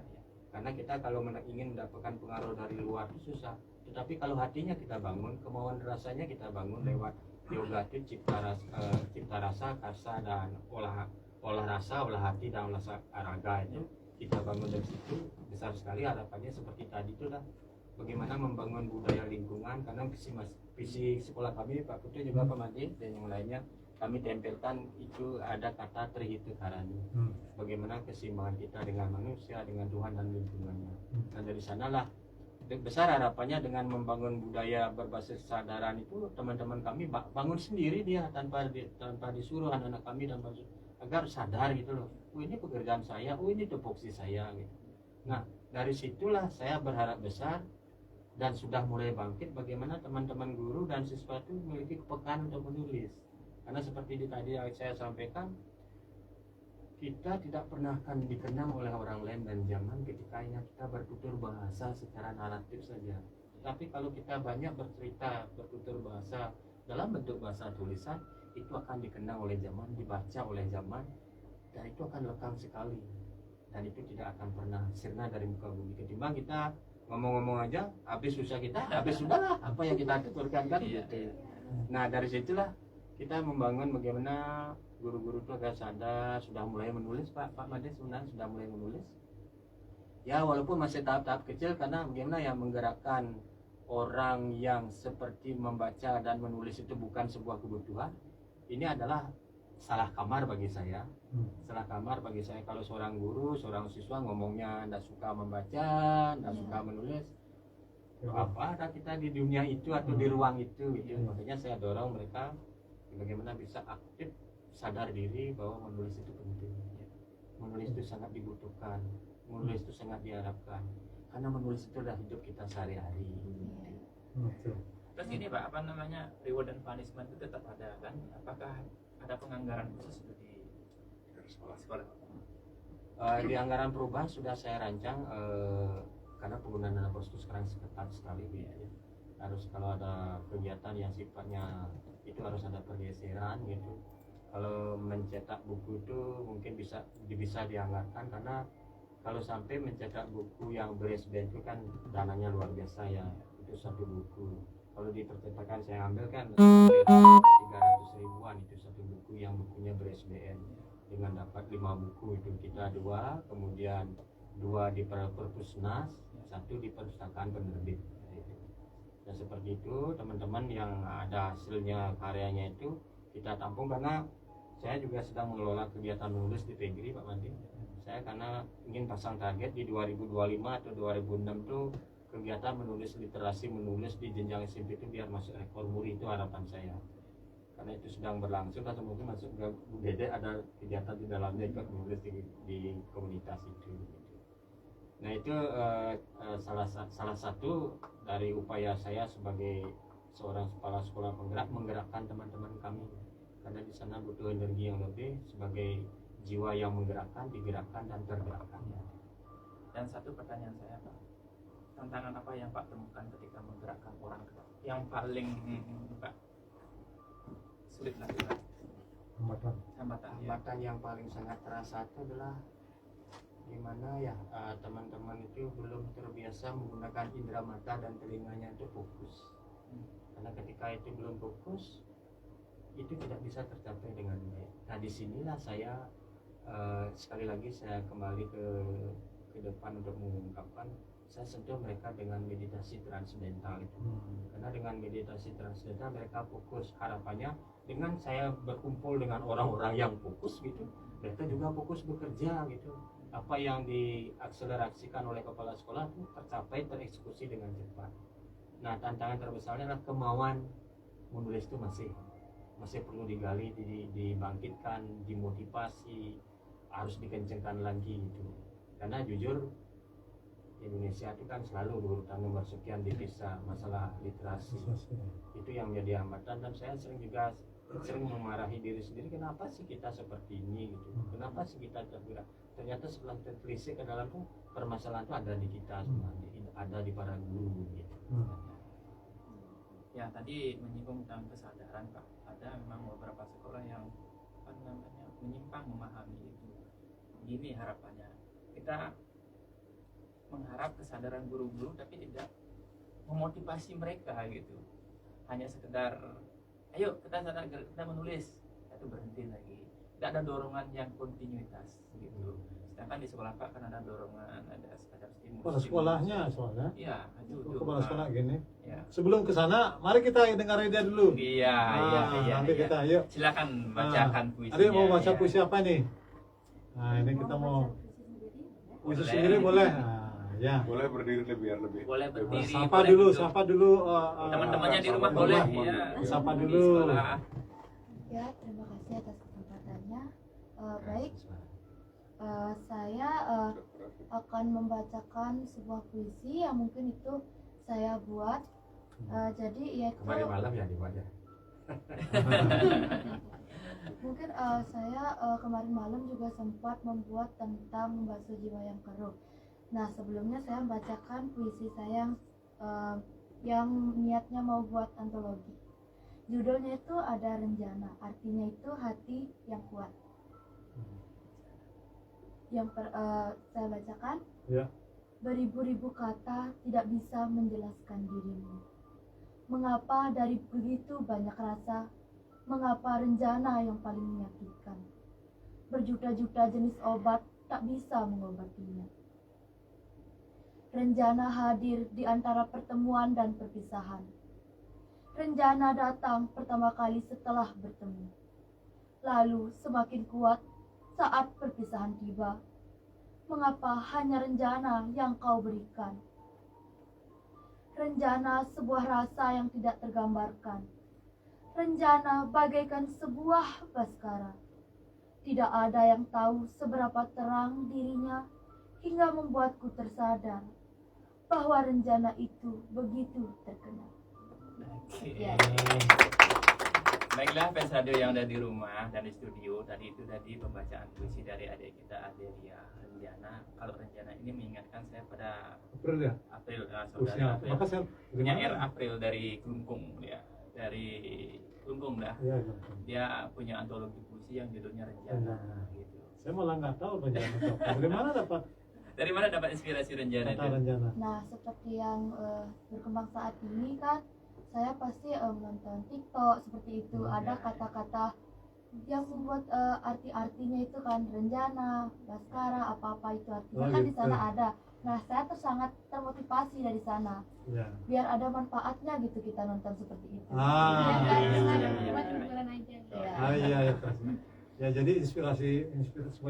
Karena kita kalau ingin mendapatkan pengaruh dari luar itu susah. Tetapi kalau hatinya kita bangun, kemauan rasanya kita bangun lewat yoga itu cipta rasa, karsa, dan olah rasa, olah hati, dan olah raga itu kita bangun dari situ. Besar sekali harapannya seperti tadi itu lah, bagaimana membangun budaya lingkungan, karena visi sekolah kami Pak Putu juga Pak Madi dan yang lainnya kami tempelkan itu ada kata Trihita Karani. Bagaimana keseimbangan kita dengan manusia, dengan Tuhan dan lingkungannya. Dan dari sanalah besar harapannya dengan membangun budaya berbasis kesadaran itu, teman-teman kami bangun sendiri dia tanpa disuruh anak-anak kami, dan agar sadar gitu loh. Oh ini pekerjaan saya, oh ini tupoksi saya gitu. Nah dari situlah saya berharap besar dan sudah mulai bangkit bagaimana teman-teman guru dan siswa itu memiliki kepekaan untuk menulis. Karena seperti tadi yang saya sampaikan, kita tidak pernah akan dikenang oleh orang lain dan zaman ketika kita bertutur bahasa secara naratif saja. Tapi kalau kita banyak bercerita, bertutur bahasa dalam bentuk bahasa tulisan, itu akan dikenang oleh zaman, dibaca oleh zaman, dan itu akan lekang sekali. Dan itu tidak akan pernah sirna dari muka bumi. Ketimbang kita ngomong-ngomong aja, habis susah kita, habis sudahlah apa yang kita tuturkan kan gitu. Nah dari situlah kita membangun bagaimana guru-guru itu agak sadar, sudah mulai menulis. Pak Made sebenarnya sudah mulai menulis. Ya walaupun masih tahap-tahap kecil, karena bagaimana yang menggerakkan orang yang seperti membaca dan menulis itu bukan sebuah kebutuhan. Ini adalah salah kamar bagi saya. Salah kamar bagi saya kalau seorang guru, seorang siswa ngomongnya tidak suka membaca, tidak suka menulis. Apa ada kita di dunia itu atau di ruang itu gitu. Makanya saya dorong mereka bagaimana bisa aktif sadar diri bahwa menulis itu penting. Menulis itu sangat dibutuhkan, menulis itu sangat diharapkan, karena menulis itu adalah hidup kita sehari-hari. Terus ini Pak, apa namanya, reward dan punishment itu tetap ada kan? Apakah ada penganggaran khusus di sekolah? Di anggaran perubahan sudah saya rancang, karena penggunaan dana bos itu sekarang ketat sekali biaya. Harus kalau ada kegiatan yang sifatnya itu harus ada pergeseran gitu. Kalau mencetak buku itu mungkin bisa dianggarkan, karena kalau sampai mencetak buku yang beresben itu kan dananya luar biasa ya. Itu satu buku. Kalau di percetakan saya ambil kan 300 ribuan itu satu buku yang bukunya beresben. Dengan dapat 5 buku itu kita 2, kemudian 2 di Perpusnas, 1 di perpustakaan penerbit. Dan seperti itu teman-teman yang ada hasilnya karyanya itu kita tampung, karena saya juga sedang mengelola kegiatan menulis di Pegri Pak Mandi. Saya karena ingin pasang target di 2025 atau 2006 tuh kegiatan menulis literasi menulis di jenjang SMP itu biar masuk rekor muri, itu harapan saya. Karena itu sedang berlangsung, atau mungkin masuk ke Dede ada kegiatan di dalamnya ikut menulis di komunitas itu. Nah itu salah satu dari upaya saya sebagai seorang kepala sekolah penggerak, menggerakkan teman-teman kami, karena di sana butuh energi yang lebih sebagai jiwa yang menggerakkan, digerakkan dan tergerakkan. Dan satu pertanyaan saya Pak, tantangan apa yang Pak temukan ketika menggerakkan orang yang paling Pak sulit lakukan? Hambatan yang paling sangat terasa itu adalah gimana ya, teman-teman itu belum terbiasa menggunakan indera mata dan telinganya itu fokus. Karena ketika itu belum fokus, itu tidak bisa tercapai dengan baik. Nah disinilah saya sekali lagi saya kembali ke depan untuk mengungkapkan, saya sentuh mereka dengan meditasi transcendental itu. Karena dengan meditasi transcendental mereka fokus. Harapannya dengan saya berkumpul dengan orang-orang yang fokus gitu, mereka juga fokus bekerja gitu. Apa yang diakselerasikan oleh kepala sekolah itu tercapai, tereksekusi dengan cepat. Nah tantangan terbesarnya adalah kemauan menulis itu masih perlu digali, dibangkitkan, dimotivasi, harus dikencengkan lagi gitu. Karena jujur Indonesia itu kan selalu urutan nomor sekian di PISA masalah literasi. Itu yang menjadi hambatan, dan saya sering memarahi diri sendiri, kenapa sih kita seperti ini gitu, kenapa sih kita tergerak. Ternyata setelah tertelisik ke dalam tuh permasalahan itu ada di kita sebenarnya, ada di para guru gitu. Ya tadi menyinggung tentang kesadaran Pak, ada memang beberapa sekolah yang menyimpang memahami itu. Gini harapannya, kita mengharap kesadaran guru-guru tapi tidak memotivasi mereka gitu, hanya sekedar ayo kita sadar, kita menulis, itu berhenti lagi, tidak ada dorongan yang kontinuitas gitu. sedangkan di sekolah Pak kan ada dorongan, ada stimulus. Kepala sekolahnya soalnya. Iya, itu Kepala sekolah gini. Ya. Sebelum ke sana, mari kita dengar dia dulu. Iya, Nanti iya. kita, yuk. Silakan bacakan puisinya. Ada yang mau baca ya. puisi apa nih? Nah, ini kita mau puisi Boleh. sendiri boleh. Nah, ya. Boleh berdiri biar lebih. Boleh berdiri. Sapa boleh dulu, duduk. sapa dulu. Teman-temannya di rumah Sapa boleh. dulu. Ya. Sapa Di dulu. sekolah. Ya, terima kasih atas kesempatannya. Baik, saya akan membacakan sebuah puisi yang mungkin itu saya buat. Jadi yaitu Kemarin malam ya dibuat ya. mungkin saya kemarin malam juga sempat membuat tentang membasuh jiwa yang keruh. Nah, sebelumnya saya membacakan puisi saya yang niatnya mau buat antologi. Judulnya itu ada Renjana, artinya itu hati yang kuat. Saya bacakan. Ya. Beribu-ribu kata tidak bisa menjelaskan dirimu. Mengapa dari begitu banyak rasa? Mengapa Renjana yang paling menyakitkan? Berjuta-juta jenis obat tak bisa mengobatinya. Renjana hadir di antara pertemuan dan perpisahan. Renjana datang pertama kali setelah bertemu. Lalu semakin kuat saat perpisahan tiba. Mengapa hanya Renjana yang kau berikan? Renjana sebuah rasa yang tidak tergambarkan. Renjana bagaikan sebuah baskara. Tidak ada yang tahu seberapa terang dirinya hingga membuatku tersadar bahwa Renjana itu begitu terkenal. Oke. Ya. Baiklah fans radio yang ada di rumah dan di studio, tadi itu tadi pembacaan puisi dari adik kita Adelia Renjana. Kalau Renjana ini mengingatkan saya pada April ya. April, saudara Puisinya. April. Maka saya Punya R April dari Klungkung ya, dari Klungkung dah. Iya, Dia punya antologi puisi yang judulnya Renjana. Gitu. saya malah nggak tahu Renjana itu apa. Dari mana dapat Dari mana dapat inspirasi Renjana kata itu? Renjana? Nah, seperti yang berkembang saat ini kan, saya pasti menonton TikTok seperti itu. Ada kata-kata yang membuat arti-artinya itu kan Renjana, Baskara, apa-apa itu artinya Oh, kan di gitu. sana ada. Nah, saya sangat termotivasi dari sana. Ya. Biar ada manfaatnya gitu kita nonton seperti itu. Ah, Cuma hiburan aja. Ya. iya ya. Ya jadi sebuah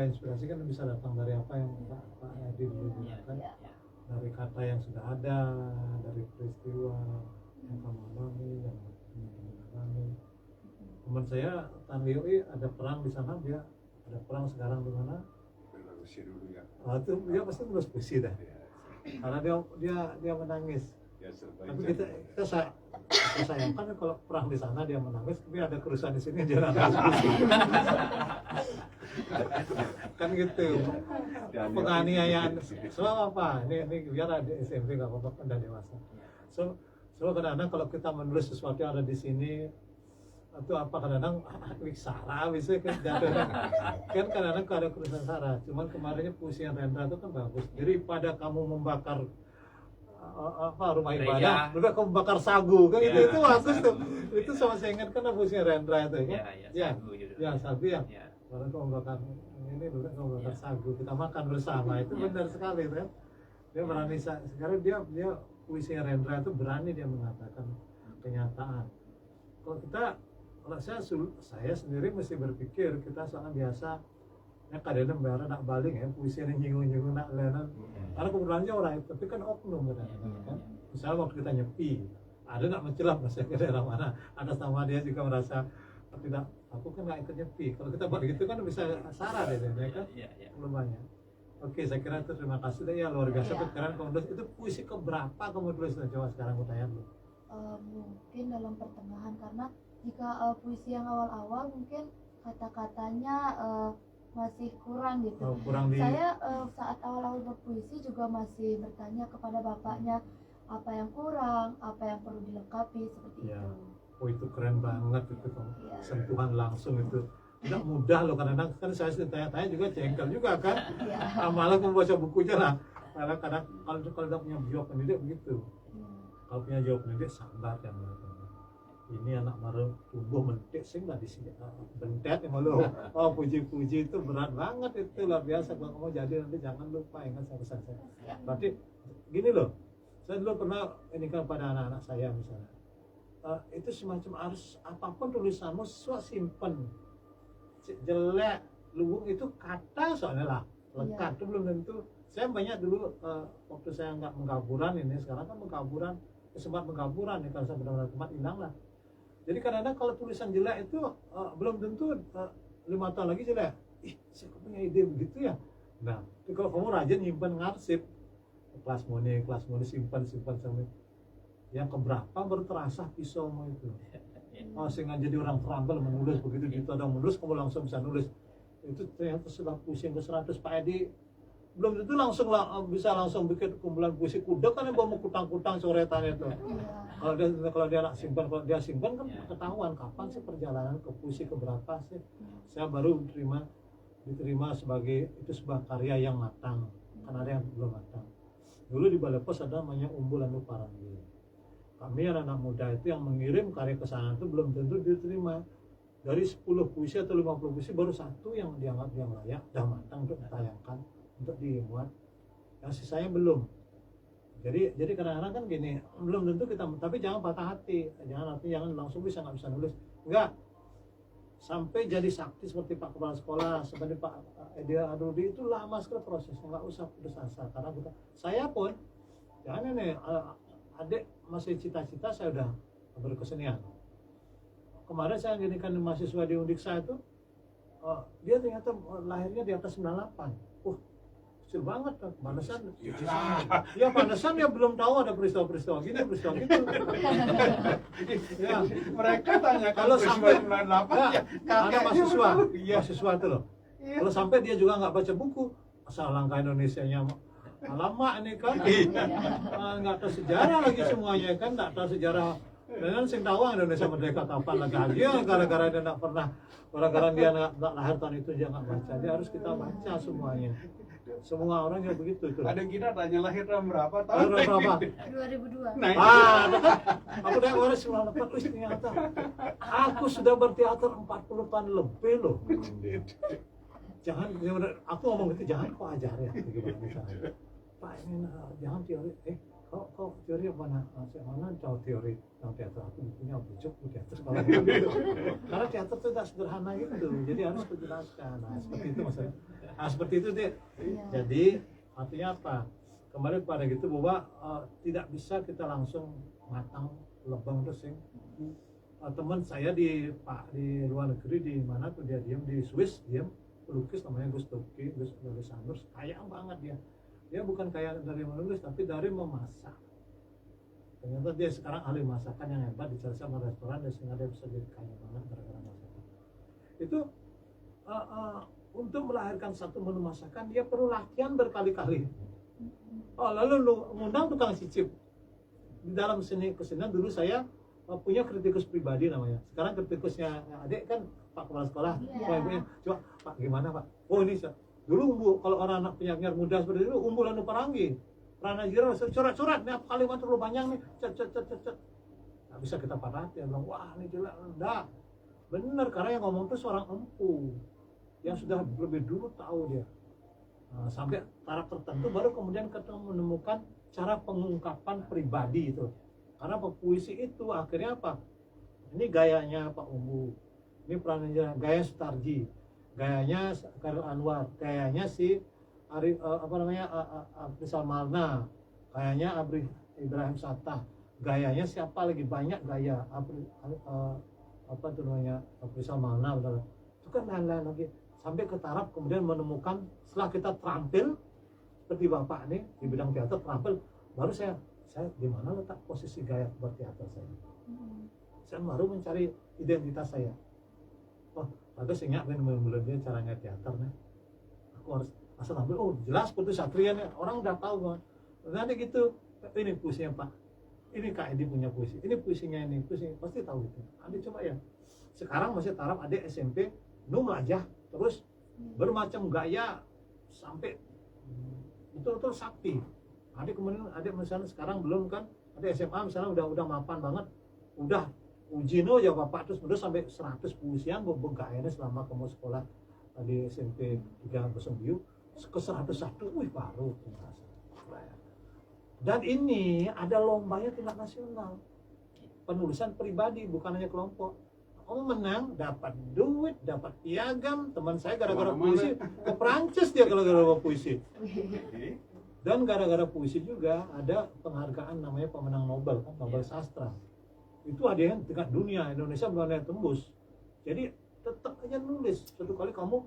inspirasi kan bisa datang dari apa yang Pak Edi dulu gunakan, Ya. dari kata yang sudah ada, dari peristiwa yang kamu alami, yang teman-teman alami. Teman saya Tandioi ada perang di sana, dia ada perang sekarang di mana? Belarusia dulu ya. Itu dia pasti terus puisi dah, karena dia menangis. Ya, Tapi kita sayangkan kalau perang di sana dia menangis, tapi ada kerusuhan di sini dia nangis. Kan gitu. Penganiayaan. Sebab apa? Ini biar ada SMP nggak apa-apa kan udah dewasa. So kadang-kadang kalau kita menulis sesuatu yang ada di sini itu apa kadang-kadang sarah bisa kan jatuh kan kadang-kadang ada kerusuhan sarah. Cuman kemarinnya puisi yang Rendra itu kan bagus. Daripada kamu membakar rumah ibadah, lebih kamu bakar sagu kan itu bagus tuh. Itu sama saya ingat kan puisi Rendra itu kan. Ya, sagu judulnya. Ya sagu ya. Ya. Kalau kamu bakar ini dulu kamu bakar sagu, kita makan bersama itu benar sekali kan. Dia berani sekarang dia puisi Rendra itu berani dia mengatakan kenyataan. Kalau saya sendiri mesti berpikir kita sangat biasa ya kadang-kadang bayar nak baling ya puisi yang nyinggung-nyinggung nak lenan karena kebetulannya orang itu tapi kan oknum kadang-kadang kan misalnya waktu kita nyepi ada nak mencelah bahasa ke daerah mana atas nama dia juga merasa tidak aku kan nggak ikut nyepi kalau kita buat gitu kan bisa sarah deh ya kan lumayan. Oke, saya kira itu terima kasih deh ya luar biasa keren kamu tulis itu puisi keberapa kamu tulis coba sekarang aku tanya dulu. Mungkin dalam pertengahan karena jika puisi yang awal-awal mungkin kata-katanya masih kurang gitu. Kurang di Saya saat awal-awal berpuisi juga masih bertanya kepada bapaknya apa yang kurang, apa yang perlu dilengkapi seperti Ya. itu. Oh itu keren banget itu kamu Iya. sentuhan langsung itu tidak mudah loh kadang-kadang kan saya tanya-tanya juga jengkel juga kan Iya. malah membaca bukunya lah kadang-kadang kalau tidak punya jawab pendidik begitu Hmm. kalau punya jawab pendidik sabar kan ini anak baru tumbuh mentik sing nggak disini bentet yang malu. Oh puji-puji itu berat banget, itu luar biasa. Kalau kamu jadi nanti jangan lupa ingat pesan saya. Berarti gini loh, saya dulu pernah ini kan pada anak-anak saya misalnya, itu semacam harus apapun tulisanmu simpen, jelek luwung itu kata soalnya lah lekat itu belum tentu. Saya banyak dulu waktu saya nggak mengkaburan ini, sekarang kan mengkaburan sempat mengkaburan ya, kalau saya benar-benar tempat hilang lah. Jadi kadang-kadang kalau tulisan jelek itu belum tentu 5 tahun lagi jelek. Ih, saya punya ide begitu ya. Nah, kalau kamu rajin nyimpan ngarsip, kelas moni simpan sampai yang keberapa baru terasa pisaumu itu. Oh, sehingga jadi orang terampil menulis begitu gitu ada menulis kamu langsung bisa nulis. Itu ternyata sudah pusing ke 100 Pak Edi. Belum tentu langsung bisa langsung bikin kumpulan puisi kuda kan yang bawa kutang-kutang coretan itu. Kalau dia nak simpan, kalau dia simpan kan ketahuan kapan sih perjalanan ke puisi keberapa sih. Saya baru diterima sebagai itu sebuah karya yang matang. Kan ada yang belum matang. Dulu di Balai Pos ada namanya Umbul Anu Parangi. Kami anak-anak muda itu yang mengirim karya ke sana itu belum tentu diterima. Dari 10 puisi atau 50 puisi baru 1 yang dianggap yang layak dan matang untuk ditayangkan, untuk dimuat. Yang sisanya belum. Jadi kadang-kadang kan gini, belum tentu kita, tapi jangan patah hati, jangan langsung nggak bisa nulis, enggak. Sampai jadi sakti seperti Pak Kepala Sekolah, seperti Pak Edi Adudi itu lama sekali prosesnya, nggak usah putus asa. Karena saya pun, jangan nih, adik masih cita-cita saya udah berkesenian. Kemarin saya jadikan mahasiswa di Undiksa itu, dia ternyata lahirnya di atas 98. Kecil banget kan, panasan. Ya panasan dia belum tahu ada peristiwa-peristiwa gini, peristiwa gitu. Ya. Mereka tanya Kalau sampai 98 ya, ada mahasiswa itu loh. Kalau sampai dia juga nggak baca buku, asal langkah Indonesianya lama ini kan, nggak tahu sejarah lagi semuanya kan, nggak tahu sejarah. Dan sing tahu Indonesia merdeka kapan lagi ya, gara-gara dia nggak pernah, gara-gara dia nggak lahir tahun itu dia nggak baca, dia harus kita baca semuanya. Semua orang yang begitu itu. Ada kita tanya lahir tahun berapa? Tahun berapa? 2002. Nah, Aku udah waris 98, ternyata aku sudah berteater 40 tahun lebih loh. Jangan, aku ngomong gitu, jangan kau ajar ya, bagaimana misalnya. Pak ini jangan teori, kau teori mana? Mana tahu teori tentang teater? Aku punya bujuk teater kalau gitu. Karena teater itu tidak sederhana gitu, jadi harus dijelaskan. Nah seperti itu maksudnya. Nah seperti itu deh. Jadi artinya apa? Kembali pada gitu bahwa tidak bisa kita langsung matang lebang terus yang teman saya di luar negeri di mana tuh dia diam di Swiss, diam pelukis namanya Gus Sanurs, kaya banget dia bukan kaya dari menulis tapi dari memasak. Ternyata dia sekarang ahli masakan yang hebat, dicari sama restoran dan sehingga dia bisa jadi kaya banget gara-gara masakan. Itu untuk melahirkan satu menu masakan dia perlu latihan berkali-kali. Lalu ngundang tukang cicip. Di dalam seni kesenian dulu saya punya kritikus pribadi namanya. Sekarang kritikusnya adik kan Pak Kepala Sekolah. Coba Pak gimana Pak? Oh ini dulu kalau orang anak penyair muda seperti itu Umbul Anu Parangi, Rana Jiro, surat-surat nih kalimat terlalu banyak nih, cet. Nggak bisa kita patah hati, bilang wah ini jelek, enggak. Bener karena yang ngomong itu seorang empu yang sudah lebih dulu tahu dia. Nah, sampai taraf tertentu baru kemudian kita menemukan cara pengungkapan pribadi itu. Karena puisi itu akhirnya apa? Ini gayanya Pak Umbu, ini perannya gaya Sutarji, gayanya Karel Anwar, gayanya si Abrisal Malna, gayanya Ibrahim Sattah, gayanya siapa lagi banyak gaya Abrisal Malna, itu kan lain-lain lagi sampai ke taraf kemudian menemukan setelah kita terampil seperti Bapak nih di bidang teater terampil, baru saya di mana letak posisi gaya berteater saya. Saya baru mencari identitas saya. Aku ingat kan mulai caranya teater nih. Aku harus asal ambil, jelas putus satria nih, orang udah tahu kan. Nanti gitu, ini puisinya Pak, ini Kak Edi punya puisi, ini puisinya ini, puisi pasti tahu gitu. Adik coba ya. Sekarang masih taraf adik SMP, melajah terus bermacam gaya sampai betul-betul sakti. Adik kemudian adik misalnya sekarang belum kan, adik SMA misalnya udah mapan banget, udah uji no ya Bapak terus sampai 100 puisian begayanya selama kamu sekolah di SMP 3 Besengbiu ke 101, wih baru merasa. Dan ini ada lombanya tingkat nasional, penulisan pribadi bukan hanya kelompok. Kamu menang, dapat duit, dapat piagam. Teman saya gara-gara puisi ke Prancis dia kalau gara-gara puisi. Dan gara-gara puisi juga ada penghargaan namanya pemenang Nobel, kan Nobel Sastra. Itu ada yang tingkat dunia, Indonesia belum ada yang tembus. Jadi tetap aja nulis. Suatu kali kamu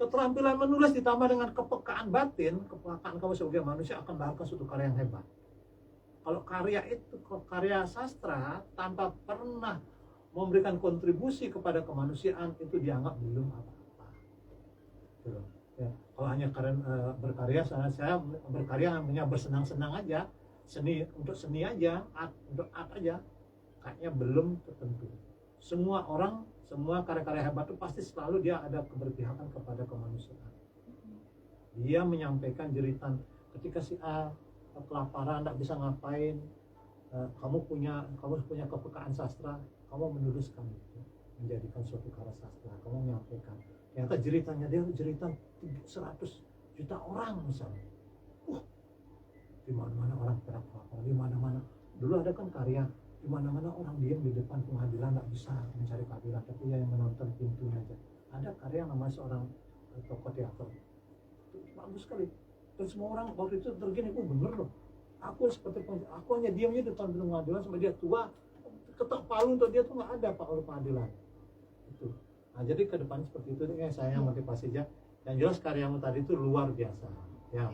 keterampilan menulis ditambah dengan kepekaan batin, kepekaan kamu sebagai manusia akan melahirkan suatu karya yang hebat. Kalau karya sastra tanpa pernah memberikan kontribusi kepada kemanusiaan itu dianggap belum apa-apa. Gitu. Ya, kalau hanya berkarya, saya berkarya hanya bersenang-senang aja, seni untuk seni aja, untuk art aja, kayaknya belum tertentu. Semua karya-karya hebat itu pasti selalu dia ada keberpihakan kepada kemanusiaan. Dia menyampaikan jeritan ketika si A kelaparan, tidak bisa ngapain, kamu punya kepekaan sastra, kamu menuliskan itu, menjadikan suatu karya sastra, kamu menyampaikan. Ternyata jeritannya dia jeritan 100 juta orang misalnya. Di mana-mana orang kelaparan, di mana-mana. Dulu ada kan karya di mana-mana orang diam di depan pengadilan nggak bisa mencari keadilan, tapi yang menonton pintunya aja. Ada karya yang namanya seorang tokoh teater, itu bagus sekali. Dan semua orang waktu itu tergini, bener loh. Aku hanya diamnya di depan pintu pengadilan sampai dia tua, ketok palu untuk dia tuh nggak ada pak oleh pengadilan. Itu. Nah jadi ke depan seperti itu yang saya motivasi aja. Yang jelas karyamu tadi itu luar biasa. Ya.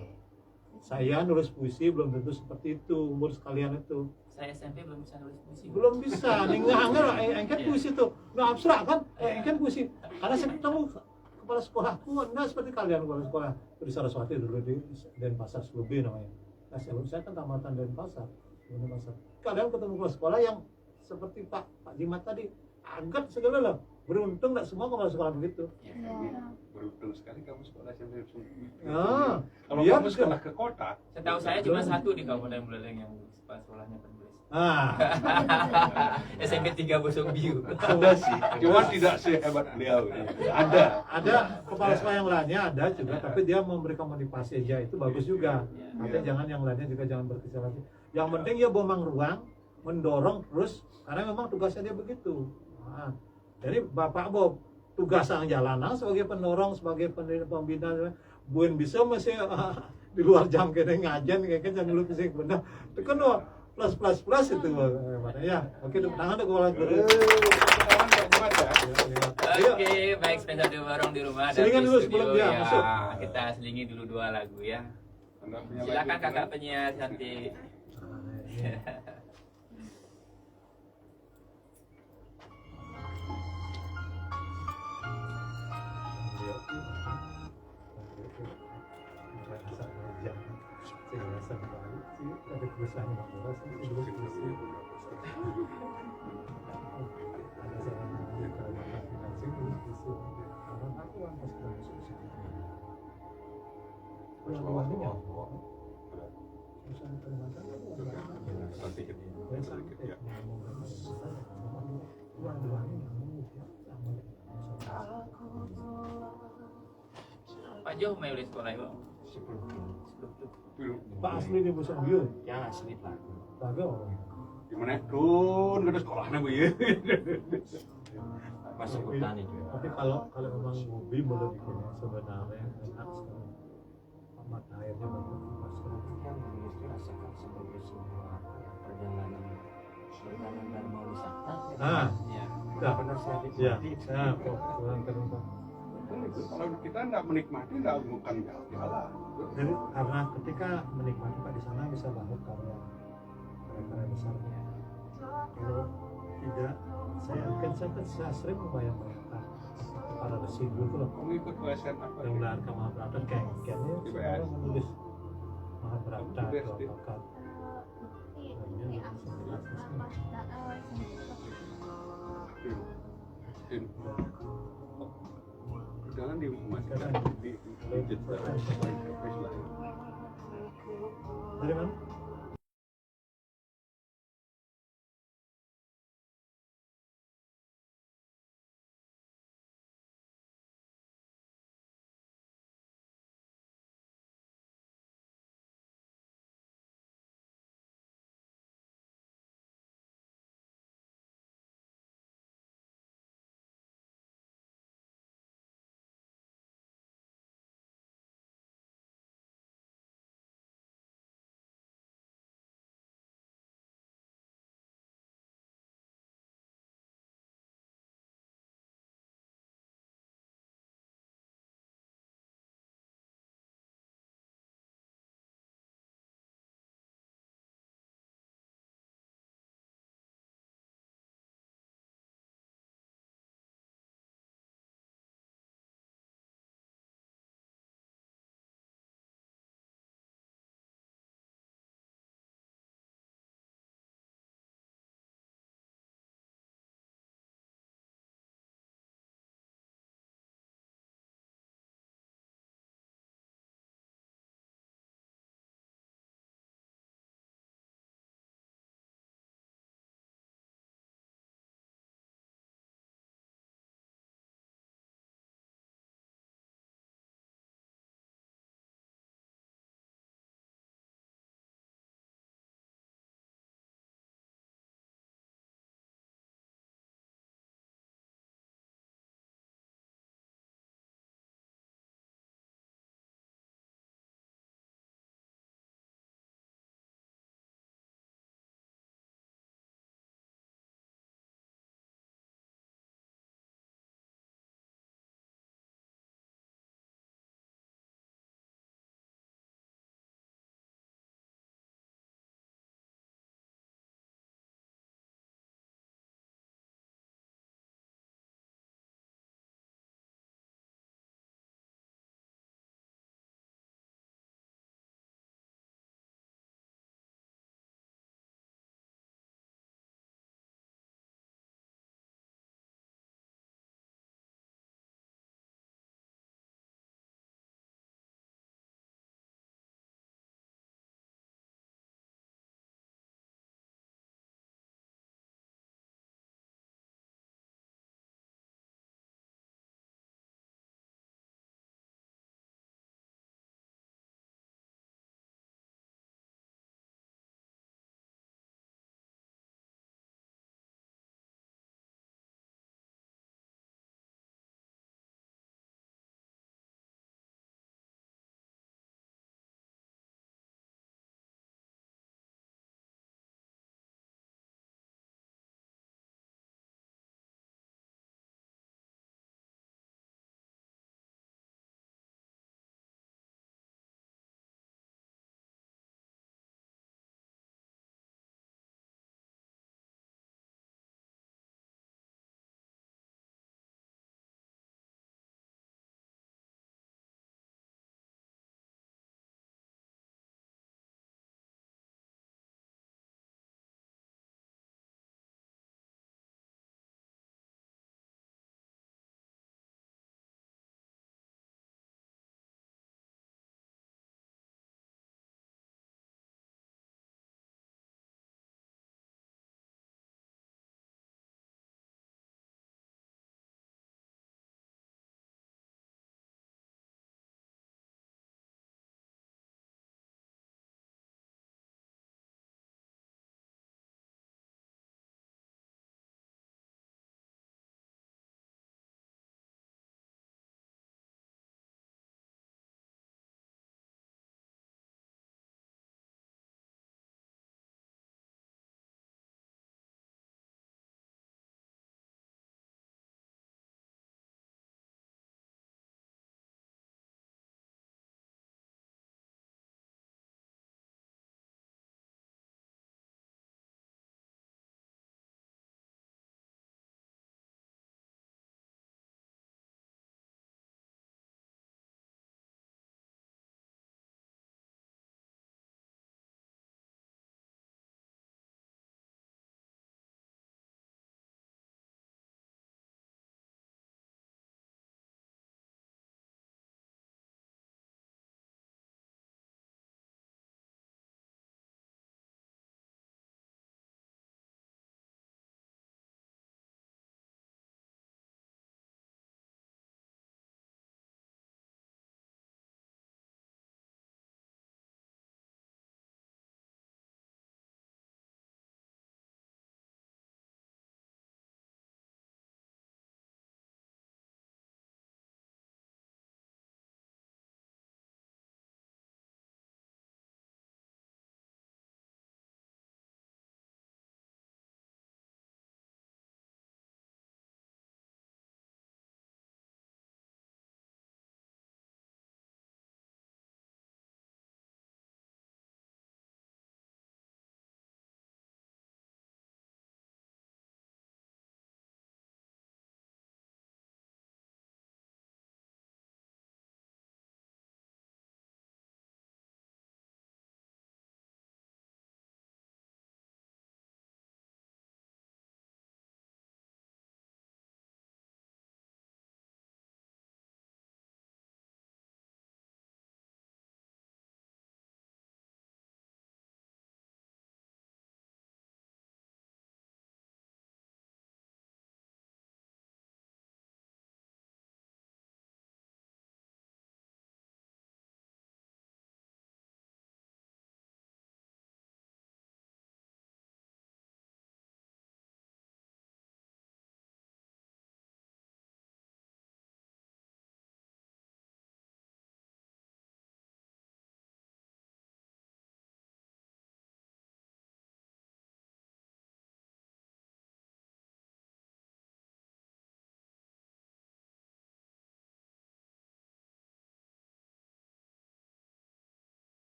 Saya nulis puisi belum tentu seperti itu umur sekalian itu. Saya SMP belum bisa nulis puisi. Belum bisa, engken puisi tuh, nggak abstrak kan? Engken puisi. Karena saya ketemu kepala sekolahku, nggak seperti kalian kepala sekolah di Saraswati dulu di Denpasar Slubi namanya. Nah saya kan tamatan Denpasar. Kalian ketemu kepala sekolah yang seperti Pak Jimat tadi, agak segala lah. Beruntung nggak semua kepala sekolah begitu. Beruntung sekali kamu sekolah SMP. Kalau kamu sekolah ke kota, setahu saya cuma satu di Kabupaten Buleleng yang sekolahnya penulis. SMP 3 Besengbiu. Cuma tidak sehebat beliau. Ada kepala sekolah yang lainnya ada juga, tapi dia memberikan motivasi aja itu bagus juga. Tapi jangan yang lainnya juga jangan berkecil hati. Yang penting ya bomang ruang, mendorong terus karena memang tugasnya dia begitu. Jadi Bapak Bob tugasnya jalanan sebagai pendorong, sebagai pembina, buin bisa masih di luar jam kene ngajen kayak jangan lupa sih benar. Itu kan plus itu makanya. Oke, tangan untuk kepala guru. Oke, baik spesial di warung di rumah dan Selingan di dulu studio sebelum dia ya. masuk. Kita selingi dulu 2 lagu ya. Silakan kakak penyiar cantik. Pak Jo mau di sekolah itu? Pak asli di Besengbiu. Yang asli Pak. Bagus. Gimana? Tun, ke sekolahnya bu ya. Masuk hutan itu. Tapi kalau memang hobi boleh bikin sebenarnya enak sekali. Mata airnya bagus sekali. Yang menulis itu rasakan sebagai sebuah perjalanan dharma wisata. Ya. Benar saya Ya, saya kok pulang ke rumah. Kalau kita nggak menikmati, nggak bukan jalan. Jadi karena ketika menikmati Pak di sana bisa banget karya besarnya. Kalau tidak, saya sering membayang-bayangkan para resi dulu loh. Kamu ikut OSN apa? Yang melahirkan Mahabharata kayaknya sekarang menulis Mahabharata atau apakah Jangan di dari mana?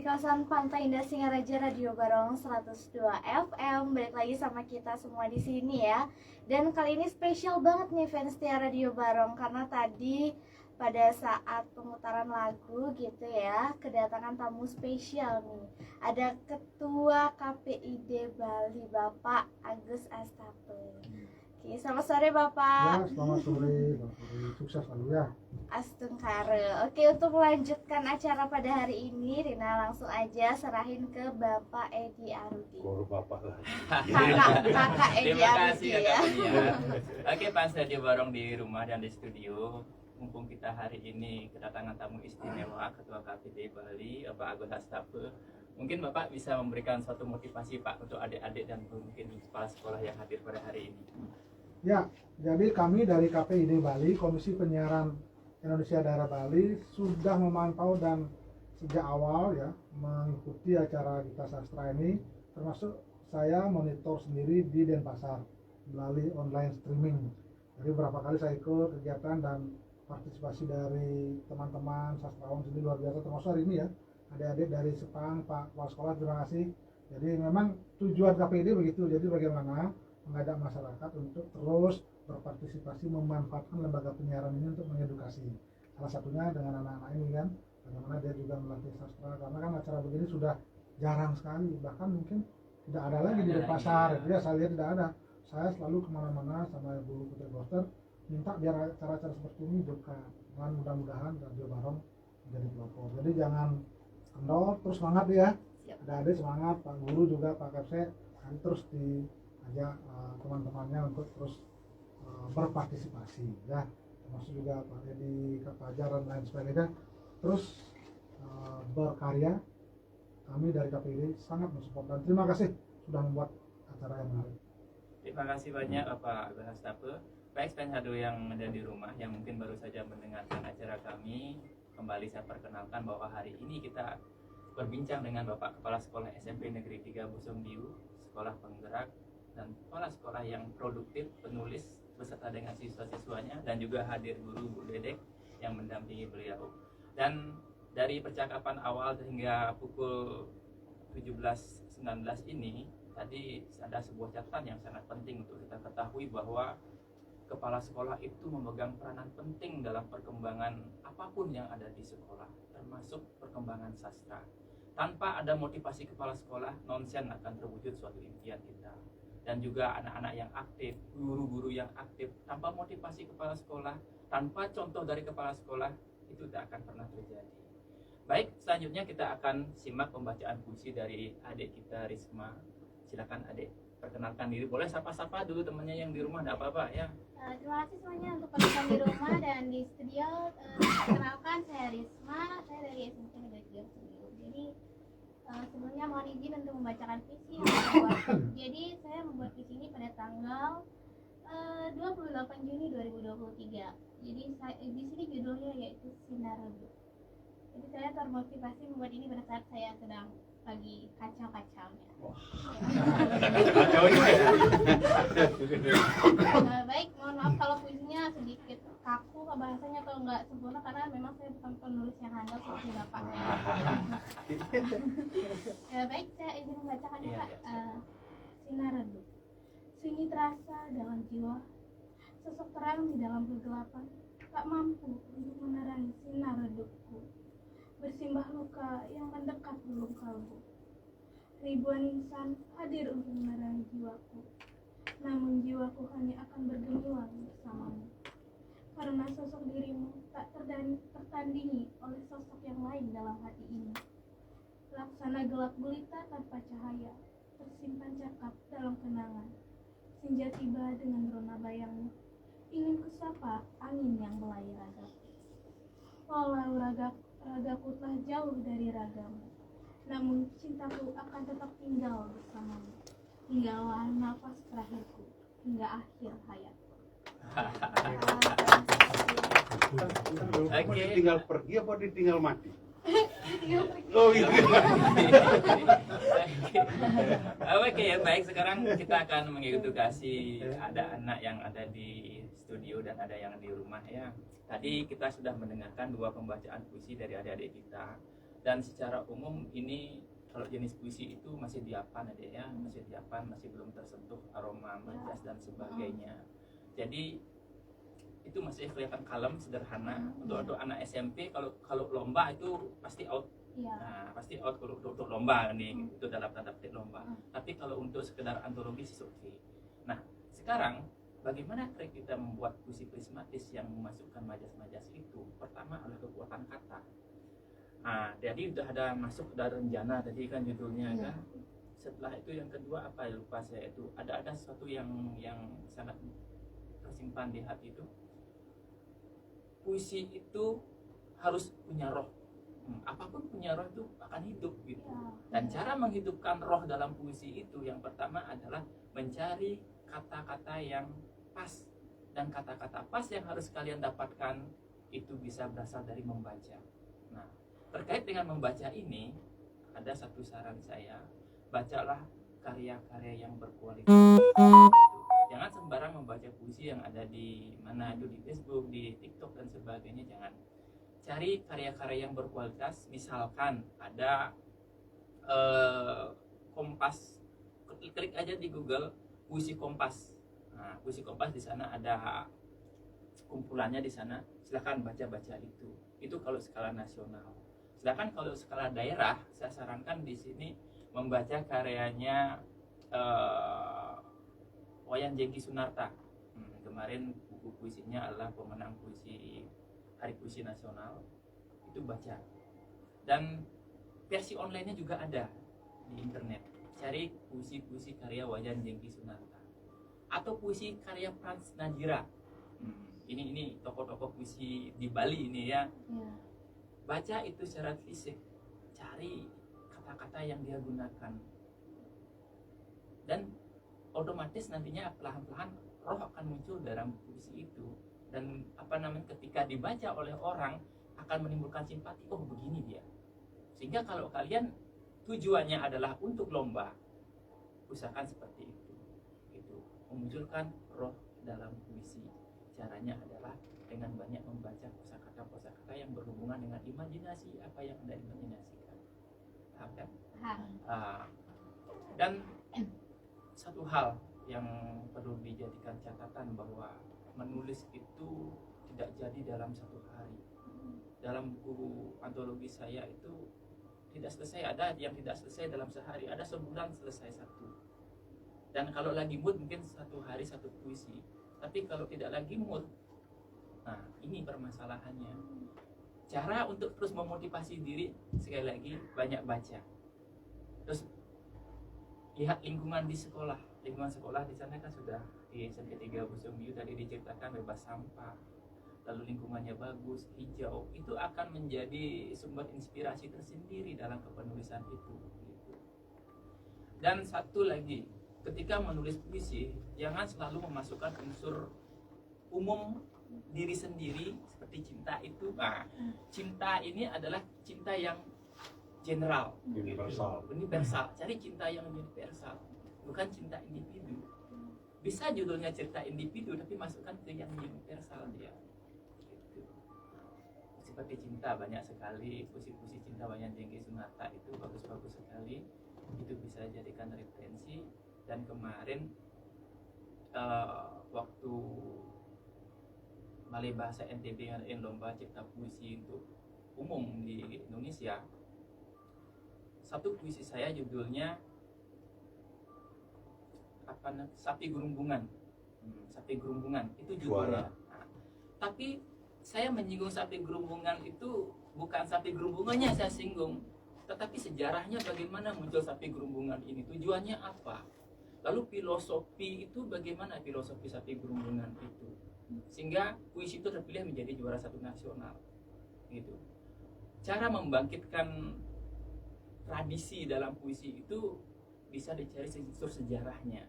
kawasan Pantai Indah Singaraja Radio Barong 102 FM. Balik lagi sama kita semua di sini ya. Dan kali ini spesial banget nih fans setia Radio Barong, karena tadi pada saat pemutaran lagu gitu ya, kedatangan tamu spesial nih. Ada Ketua KPID Bali, Bapak Agus Astape. Oke, selamat sore Bapak. Ya, selamat sore, sukses selalu ya. Astungkare. Oke, untuk melanjutkan acara pada hari ini, Rina langsung aja serahin ke Bapak Edi Arudi. Baru bapak lah. Kakak Edi Terima Arudi kasih ya. Kakak Nia. Oke, fans Radio Barong di rumah dan di studio. Mumpung kita hari ini kedatangan tamu istimewa Ketua KPID Bali, Bapak Agus Astape. Mungkin Bapak bisa memberikan suatu motivasi Pak untuk adik-adik dan mungkin kepala sekolah yang hadir pada hari ini. Ya, jadi kami dari KPID Bali, Komisi Penyiaran Indonesia Daerah Bali, sudah memantau dan sejak awal ya mengikuti acara Gita Sastra ini, termasuk saya monitor sendiri di Denpasar melalui online streaming. Jadi beberapa kali saya ikut kegiatan dan partisipasi dari teman-teman sastrawan sendiri luar biasa, termasuk hari ini ya adik-adik dari Sepang, Pak Kepala Sekolah, terima kasih. Jadi memang tujuan KPID begitu, jadi bagaimana mengajak masyarakat untuk terus berpartisipasi memanfaatkan lembaga penyiaran ini untuk mengedukasi. Salah satunya dengan anak-anak ini kan, bagaimana dia juga melatih sastra, karena kan acara begini sudah jarang sekali, bahkan mungkin tidak ada lagi di Denpasar. Ya, saya lihat tidak ada. Saya selalu kemana-mana sama Ibu Putri Boster minta biar acara-acara seperti ini hidupkan. Dan mudah-mudahan Radio Barong menjadi pelopor. Jadi jangan kendor, terus semangat ya. Adik-adik semangat, Pak Guru juga, Pak Kapse, kami terus diajak teman-temannya untuk terus berpartisipasi ya, termasuk juga Pak Edi, Kak Fajar dan lain sebagainya, terus berkarya. Kami dari KPID sangat mensupport dan terima kasih sudah membuat acara yang menarik. Terima kasih banyak Bapak Agus Astape. Baik fans Radio yang ada di rumah yang mungkin baru saja mendengarkan acara kami, kembali saya perkenalkan bahwa hari ini kita berbincang dengan Bapak Kepala Sekolah SMP Negeri 3 Busung Biu, sekolah penggerak dan kepala sekolah yang produktif, penulis beserta dengan siswa-siswanya, dan juga hadir guru Bu Dedek yang mendampingi beliau. Dan dari percakapan awal hingga pukul 17.19 ini, tadi ada sebuah catatan yang sangat penting untuk kita ketahui bahwa kepala sekolah itu memegang peranan penting dalam perkembangan apapun yang ada di sekolah, termasuk perkembangan sastra. Tanpa ada motivasi kepala sekolah, nonsen akan terwujud suatu impian kita. Dan juga anak-anak yang aktif, guru-guru yang aktif, tanpa motivasi kepala sekolah, tanpa contoh dari kepala sekolah, itu tidak akan pernah terjadi. Baik, selanjutnya kita akan simak pembacaan puisi dari adik kita Risma. Silakan adik, perkenalkan diri. Boleh sapa-sapa dulu temannya yang di rumah, tidak apa-apa ya. Terima kasih semuanya untuk penonton di rumah dan di studio. Perkenalkan, saya Risma, saya dari SMP Negeri 3 Busung. Jadi sebelumnya mohon izin untuk membacakan puisi yang saya buat. Jadi saya membuat puisi ini pada tanggal 28 Juni 2023. Jadi di sini judulnya yaitu Sinar Redup. Jadi saya termotivasi membuat ini pada saat saya sedang lagi kacau-kacaunya. Baik, mohon maaf kalau puisinya sedikit kaku bahasanya atau enggak sempurna, karena memang saya bukan penulis yang handal seperti Bapak. Baik, saya izin membacakannya Pak. Sinar Redup. Sunyi terasa dalam jiwa, sosok terang di dalam kegelapan, tak mampu untuk menerangi sinar redupku. Bersimbah luka yang mendekat belum kalbu. Ribuan insan hadir untuk menerangi jiwaku, namun jiwaku hanya akan bergemilang bersamamu. Karena sosok dirimu tak tertandingi oleh sosok yang lain dalam hati ini. Laksana gelap gulita tanpa cahaya, tersimpan cakap dalam kenangan. Senja tiba dengan rona bayangmu, ingin kusapa angin yang belai ragaku. Walau ragaku telah jauh dari ragamu, namun cintaku akan tetap tinggal bersamamu. Hinggalah nafas terakhirku, hingga akhir hayatku. Apa ditinggal pergi apa ditinggal mati? Oh iya. Oke ya, baik, sekarang kita akan mengedukasi ada anak yang ada di studio dan ada yang di rumah ya. Tadi kita sudah mendengarkan dua pembacaan puisi dari adik-adik kita. Dan secara umum ini kalau jenis puisi itu masih diapan ya, masih diapan, masih belum tersentuh aroma majas dan sebagainya. Jadi itu masih kelihatan kalem, sederhana. Untuk anak SMP kalau lomba itu pasti out. Nah, pasti out untuk lomba nih, itu dalam tanda petik lomba. Tapi kalau untuk sekedar antologi sih oke. Nah, sekarang bagaimana trik kita membuat puisi prismatis yang memasukkan majas-majas itu? Pertama adalah kekuatan kata. Nah, jadi udah ada masuk dari rencana tadi kan judulnya kan. Setelah itu yang kedua apa ya, lupa saya, itu ada sesuatu yang sangat tersimpan di hati itu. Puisi itu harus punya roh. Apapun punya roh itu akan hidup gitu. Dan cara menghidupkan roh dalam puisi itu yang pertama adalah mencari kata-kata yang pas. Dan kata-kata pas yang harus kalian dapatkan itu bisa berasal dari membaca. Nah, terkait dengan membaca ini, ada satu saran saya, bacalah karya-karya yang berkualitas. Jangan sembarang membaca puisi yang ada di mana itu, di Facebook, di TikTok dan sebagainya, jangan. Cari karya-karya yang berkualitas. Misalkan ada Kompas, klik aja di Google puisi Kompas. Nah, puisi Kompas di sana ada kumpulannya di sana. Silakan baca-baca itu. Itu kalau skala nasional. Sedangkan kalau skala daerah, saya sarankan di sini membaca karyanya Wayan Jengki Sunarta. Kemarin buku puisinya adalah pemenang puisi Hari Puisi Nasional. Itu baca. Dan versi online-nya juga ada di internet. Cari puisi-puisi karya Wayan Jengki Sunarta. Atau puisi karya Frans Najira. Ini tokoh-tokoh puisi di Bali ini ya. Baca itu secara fisik, cari kata-kata yang dia gunakan, dan otomatis nantinya perlahan-lahan roh akan muncul dalam puisi itu. Dan ketika dibaca oleh orang akan menimbulkan simpati, oh begini dia. Sehingga kalau kalian tujuannya adalah untuk lomba, usahakan seperti itu, gitu. Memunculkan roh dalam puisi. Caranya adalah dengan banyak membaca kosakata yang berhubungan dengan imajinasi, apa yang Anda imajinasikan. Paham kan? Dan satu hal yang perlu dijadikan catatan bahwa menulis itu tidak jadi dalam satu hari. Dalam buku antologi saya itu tidak selesai, ada yang tidak selesai dalam sehari, ada sebulan selesai satu. Dan kalau lagi mood mungkin satu hari satu puisi. Tapi kalau tidak lagi mood, nah ini permasalahannya. Cara untuk terus memotivasi diri, sekali lagi banyak baca. Terus lihat lingkungan di sekolah. Lingkungan sekolah di sana kan sudah di SMP 3 Busung Biu tadi diceritakan bebas sampah, lalu lingkungannya bagus, hijau. Itu akan menjadi sumber inspirasi tersendiri dalam kepenulisan itu. Dan satu lagi, ketika menulis puisi, jangan selalu memasukkan unsur umum diri sendiri seperti cinta itu. Nah, cinta ini adalah cinta yang general, universal. Cari cinta yang universal, bukan cinta individu. Bisa judulnya cerita individu, tapi masukkan ke yang universal dia. Gitu. Seperti cinta banyak sekali, puisi-puisi cinta Wayan Jengki Sunarta itu bagus-bagus sekali. Itu bisa dijadikan referensi. Dan kemarin waktu Balai Bahasa NTB ngadain lomba cipta puisi untuk umum di Indonesia, satu puisi saya judulnya Sapi Gerumbungan. Sapi Gerumbungan itu judulnya. Nah, tapi saya menyinggung sapi gerumbungan itu bukan sapi gerumbungannya saya singgung, tetapi sejarahnya bagaimana muncul sapi gerumbungan ini, tujuannya apa. Lalu filosofi itu bagaimana, filosofi sapi gerumbungan itu, sehingga puisi itu terpilih menjadi juara 1 nasional gitu. Cara membangkitkan tradisi dalam puisi itu bisa dicari unsur sejarahnya.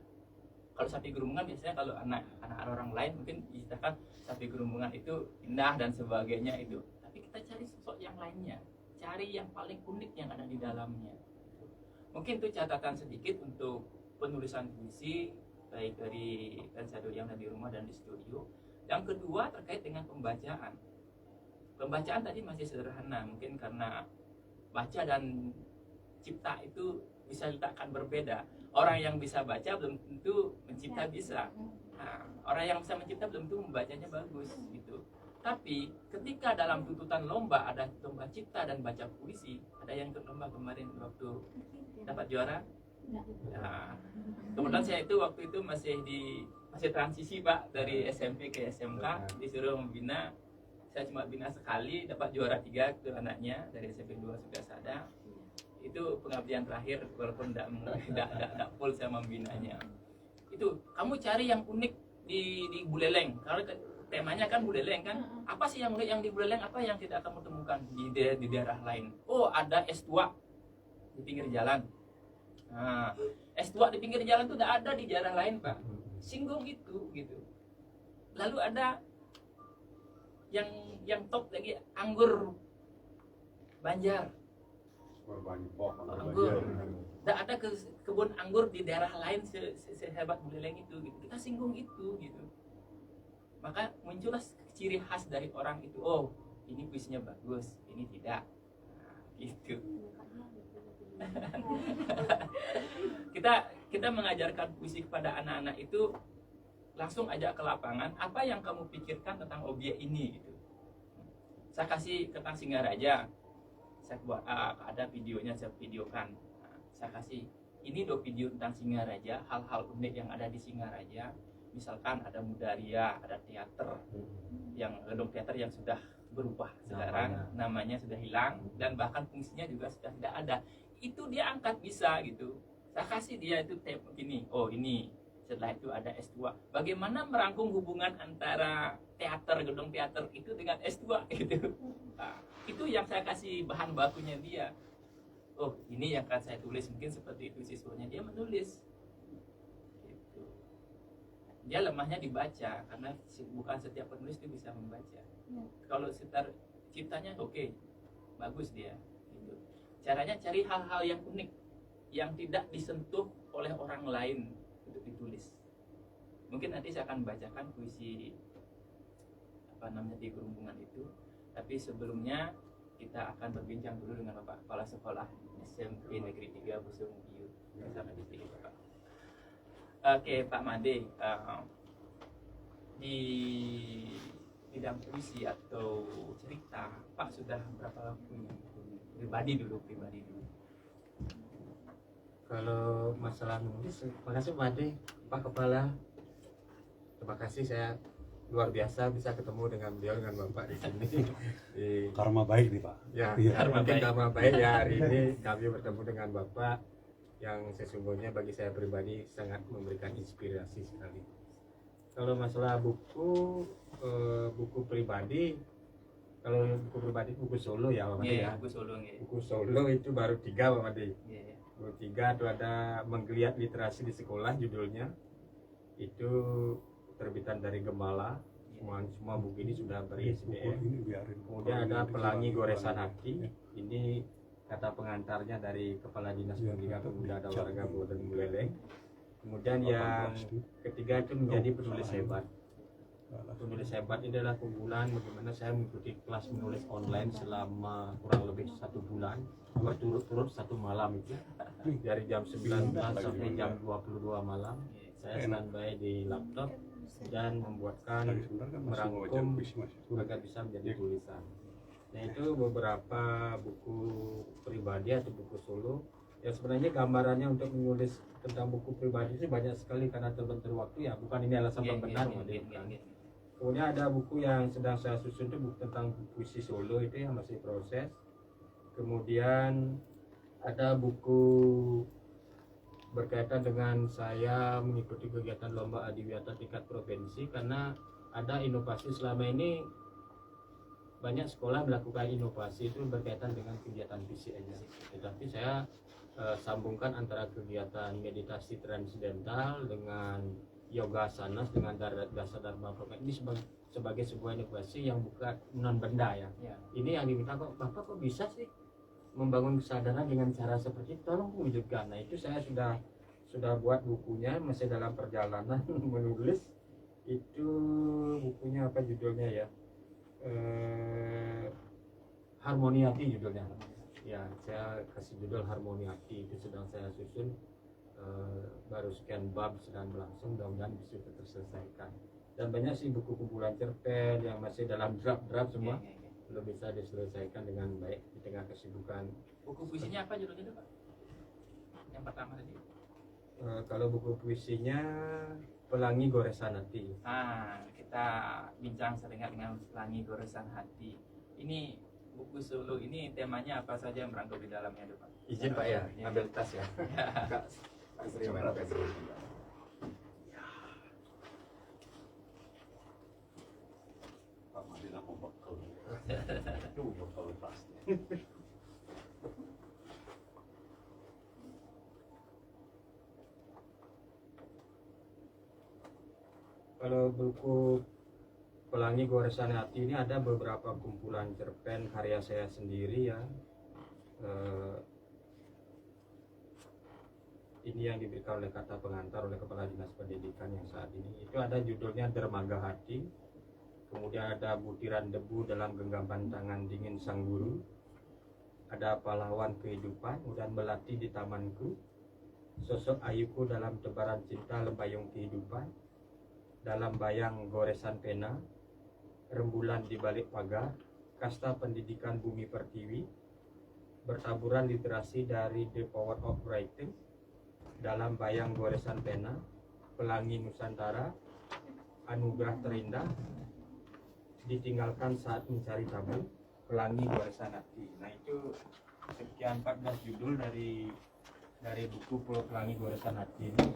Kalau sapi gerumbungan biasanya kalau anak orang lain mungkin diceritakan sapi gerumbungan itu indah dan sebagainya itu, tapi kita cari sosok yang lainnya, cari yang paling unik yang ada di dalamnya. Mungkin itu catatan sedikit untuk penulisan puisi, baik dari Pensado yang ada di rumah dan di studio. Yang kedua terkait dengan pembacaan. Pembacaan tadi masih sederhana, mungkin karena baca dan cipta itu bisa diletakkan berbeda. Orang yang bisa baca belum tentu mencipta bisa. Nah, orang yang bisa mencipta belum tentu membacanya bagus gitu. Tapi ketika dalam tuntutan lomba ada lomba cipta dan baca puisi, ada yang ikut lomba kemarin waktu dapat juara. Nah, kemudian saya itu waktu itu masih transisi Pak dari SMP ke SMK, disuruh membina. Saya cuma bina sekali, dapat juara 3 ke anaknya dari SMP 2 sudah sadar. Itu pengabdian terakhir walaupun tidak full saya membinanya. Itu kamu cari yang unik di Buleleng, karena temanya kan Buleleng kan. Apa sih yang unik yang di Buleleng, apa yang tidak kamu temukan di daerah lain? Oh, ada es tua di pinggir jalan. Nah, es tua di pinggir jalan itu tidak ada di daerah lain Pak. Singgung itu gitu. Lalu ada yang top lagi anggur Banjar. Anggur. Tidak ada kebun anggur di daerah lain sehebat Buleleng itu gitu. Kita singgung itu gitu. Maka muncullah ciri khas dari orang itu. Oh, ini puisinya bagus, ini tidak. Nah, gitu. kita mengajarkan puisi kepada anak-anak itu langsung ajak ke lapangan. Apa yang kamu pikirkan tentang objek ini gitu. Saya kasih tentang Singaraja. Saya buat ada videonya, saya videokan. Nah, saya kasih ini 2 video tentang Singaraja, hal-hal unik yang ada di Singaraja. Misalkan ada Mudaria, ada teater, yang gedung teater yang sudah berubah sekarang, namanya sudah hilang dan bahkan fungsinya juga sudah tidak ada. Itu dia angkat bisa gitu. Saya kasih dia itu tape begini. Oh ini. Setelah itu ada S2. Bagaimana merangkum hubungan antara teater, gedung teater itu dengan S2 gitu. Nah, itu yang saya kasih bahan bakunya dia. Oh ini yang akan saya tulis, mungkin seperti itu siswanya, dia menulis gitu. Dia lemahnya dibaca karena bukan setiap penulis itu bisa membaca. Kalau sekitar ciptanya oke, bagus dia gitu. Caranya cari hal-hal yang unik yang tidak disentuh oleh orang lain untuk ditulis. Mungkin nanti saya akan bacakan puisi di Kerumpungan itu. Tapi sebelumnya kita akan berbincang dulu dengan Bapak Kepala Sekolah SMP Negeri 3 Busung Biu bersama di sini Bapak. Oke Pak Made, di bidang puisi atau cerita Pak sudah berapa punya? Pribadi dulu. Kalau masalah nulis, terima kasih Pak Ade, Pak Kepala. Terima kasih, saya luar biasa bisa ketemu dengan beliau, dengan Bapak di sini. Karma baik nih Pak. Ya, Iya. mungkin karma baik ya hari ini kami bertemu dengan Bapak yang sesungguhnya bagi saya pribadi sangat memberikan inspirasi sekali. Kalau masalah buku pribadi, kalau buku pribadi buku solo ya Pak Made ya. Buku solo itu baru 3 Pak Made. Buku 3 itu ada Menggeliat Literasi di Sekolah judulnya. Itu terbitan dari Gembala. Semua buku ini sudah ber-ISBN. Kemudian ada Pelangi Goresan Hati. Ini kata pengantarnya dari Kepala Dinas Pendidikan Pemuda dan Olahraga Kabupaten Buleleng. Kemudian yang ketiga itu Menjadi Penulis Hebat. Penulis hebat ini adalah keunggulan bagaimana saya mengikuti kelas menulis online selama kurang lebih 1 bulan berturut-turut 1 malam itu dari jam 19 sampai jam 22 malam saya standby di laptop dan membuatkan merangkum agar bisa menjadi tulisan. Nah itu beberapa buku pribadi atau buku solo yang sebenarnya gambarannya untuk menulis tentang buku pribadi itu banyak sekali karena terbentur waktu ya, bukan ini alasan pembenar. Kemudian ada buku yang sedang saya susun itu buku tentang puisi solo itu yang masih proses. Kemudian ada buku berkaitan dengan saya mengikuti kegiatan lomba adiwiyata tingkat provinsi karena ada inovasi selama ini banyak sekolah melakukan inovasi itu berkaitan dengan kegiatan PCN. Tetapi saya sambungkan antara kegiatan meditasi transidental dengan yoga sanas dengan dasar dharma ini sebagai sebuah inovasi yang bukan non benda ya. Ini yang diminta kok Bapak kok bisa sih membangun kesadaran dengan cara seperti itu, tolong wujudkan. Nah itu saya sudah buat bukunya, masih dalam perjalanan menulis. Itu bukunya apa judulnya ya, Harmoni Hati judulnya. Ya, saya kasih judul Harmoni Hati, itu sedang saya susun. Baru sekian bab sedang berlangsung, mudah-mudahan bisa terselesaikan. Dan banyak sih buku kumpulan cerpen yang masih dalam draft-draft semua, belum bisa diselesaikan dengan baik di tengah kesibukan. Buku puisinya apa judulnya itu, Pak? Yang pertama tadi. Kalau buku puisinya Pelangi Goresan Hati. Kita bincang seringkali dengan Pelangi Goresan Hati. Ini buku solo ini temanya apa saja yang merangkum di dalamnya, Pak? Izin Pak ya, ambil tas ya. Pak Sri, mana Pak Sri? Pak Madina mau bekal. Tuh bekal pasti. Kalau buku Pelangi Goresan Hati ini ada beberapa kumpulan cerpen karya saya sendiri ya. Ini yang diberikan oleh kata pengantar oleh Kepala Dinas Pendidikan yang saat ini. Itu ada judulnya Dermaga Hati. Kemudian ada Butiran Debu dalam Genggaman Tangan Dingin Sang Guru. Ada Pahlawan Kehidupan, kemudian Melati di Tamanku. Sosok Ayuku dalam Tebaran Cinta Lembayung Kehidupan. Dalam Bayang Goresan Pena. Rembulan di Balik Pagar. Kasta Pendidikan Bumi Pertiwi. Bertaburan Literasi dari The Power of Writing. Dalam Bayang Goresan Pena. Pelangi Nusantara. Anugerah Terindah. Ditinggalkan Saat Mencari Tabu. Pelangi Goresan Hati. Nah itu sekian 14 judul dari buku Pelangi Goresan Hati ini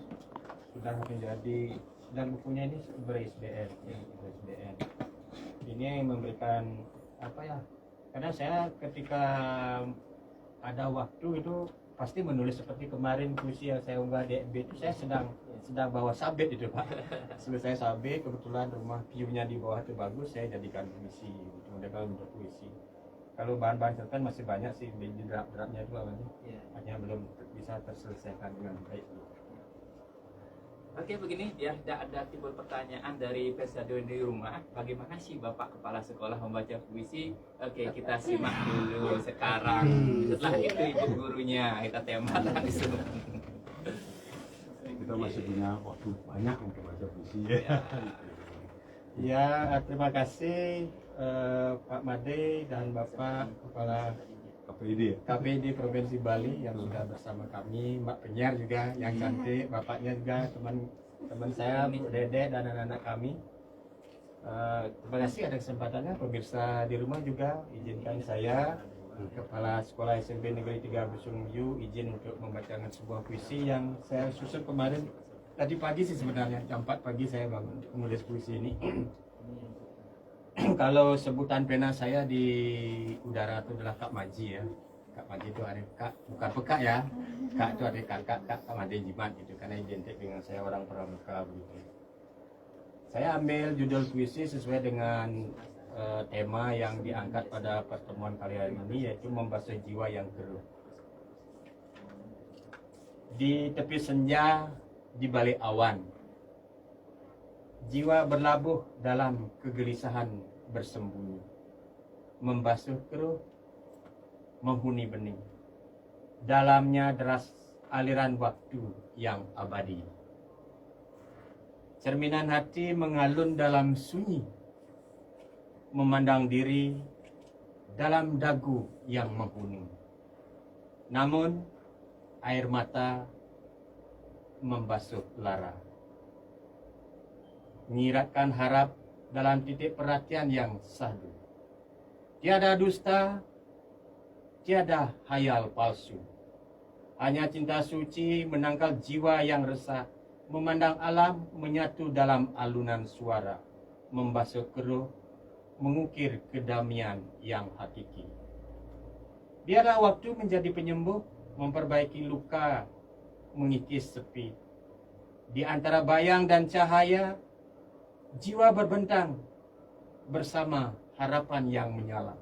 sudah menjadi, dan bukunya ini ber-ISBN ya, ber-ISBN. Ini yang memberikan apa ya, karena saya ketika ada waktu itu pasti menulis seperti kemarin puisi yang saya unggah di FB itu, saya sedang bawa sabit itu Pak. Selesai sabit, kebetulan rumah view-nya di bawah itu bagus, saya jadikan puisi, menggunakan untuk puisi. Kalau bahan-bahan cerpen masih banyak sih di draft-draftnya itu namanya, hanya belum bisa terselesaikan dengan baik. Oke, begini, biar tidak ada timbul pertanyaan dari peserta di rumah, bagaimana sih Bapak Kepala Sekolah membaca puisi? Oke, kita simak dulu sekarang. Setelah itu ibu gurunya, kita tema langsung. Kita masih punya waktu banyak untuk baca puisi. Ya, terima kasih Pak Made dan Bapak Kepala KPID Provinsi Bali yang sudah bersama kami, Mbak Penyiar juga yang cantik, bapaknya juga teman saya, Bu Dede dan anak-anak kami. Terima kasih ada kesempatannya, pemirsa di rumah juga izinkan saya Kepala Sekolah SMP Negeri 3 Busung Biu izin untuk membacakan sebuah puisi yang saya susun kemarin tadi pagi sih sebenarnya, jam 4 pagi saya bangun menulis puisi ini. Kalau sebutan pena saya di udara itu adalah Kak Maji ya. Kak Maji itu ada Kak, bukan pekak ya. Kak itu ada kakak, Kak Made Jimat gitu, karena identik dengan saya orang Pramuka begitu. Saya ambil judul puisi sesuai dengan tema yang diangkat pada pertemuan kali ini, yaitu membasuh jiwa yang keruh. Di tepi senja, di balik awan, jiwa berlabuh dalam kegelisahan bersembunyi, membasuh keruh, menghuni bening. Dalamnya deras aliran waktu yang abadi. Cerminan hati mengalun dalam sunyi, memandang diri dalam dagu yang menghuni. Namun air mata membasuh lara, menyiratkan harap dalam titik perhatian yang sahdu. Tiada dusta, tiada hayal palsu. Hanya cinta suci menangkal jiwa yang resah, memandang alam menyatu dalam alunan suara, membasuh keruh, mengukir kedamaian yang hakiki. Biarlah waktu menjadi penyembuh, memperbaiki luka, mengikis sepi. Di antara bayang dan cahaya, jiwa berbentang bersama harapan yang menyala.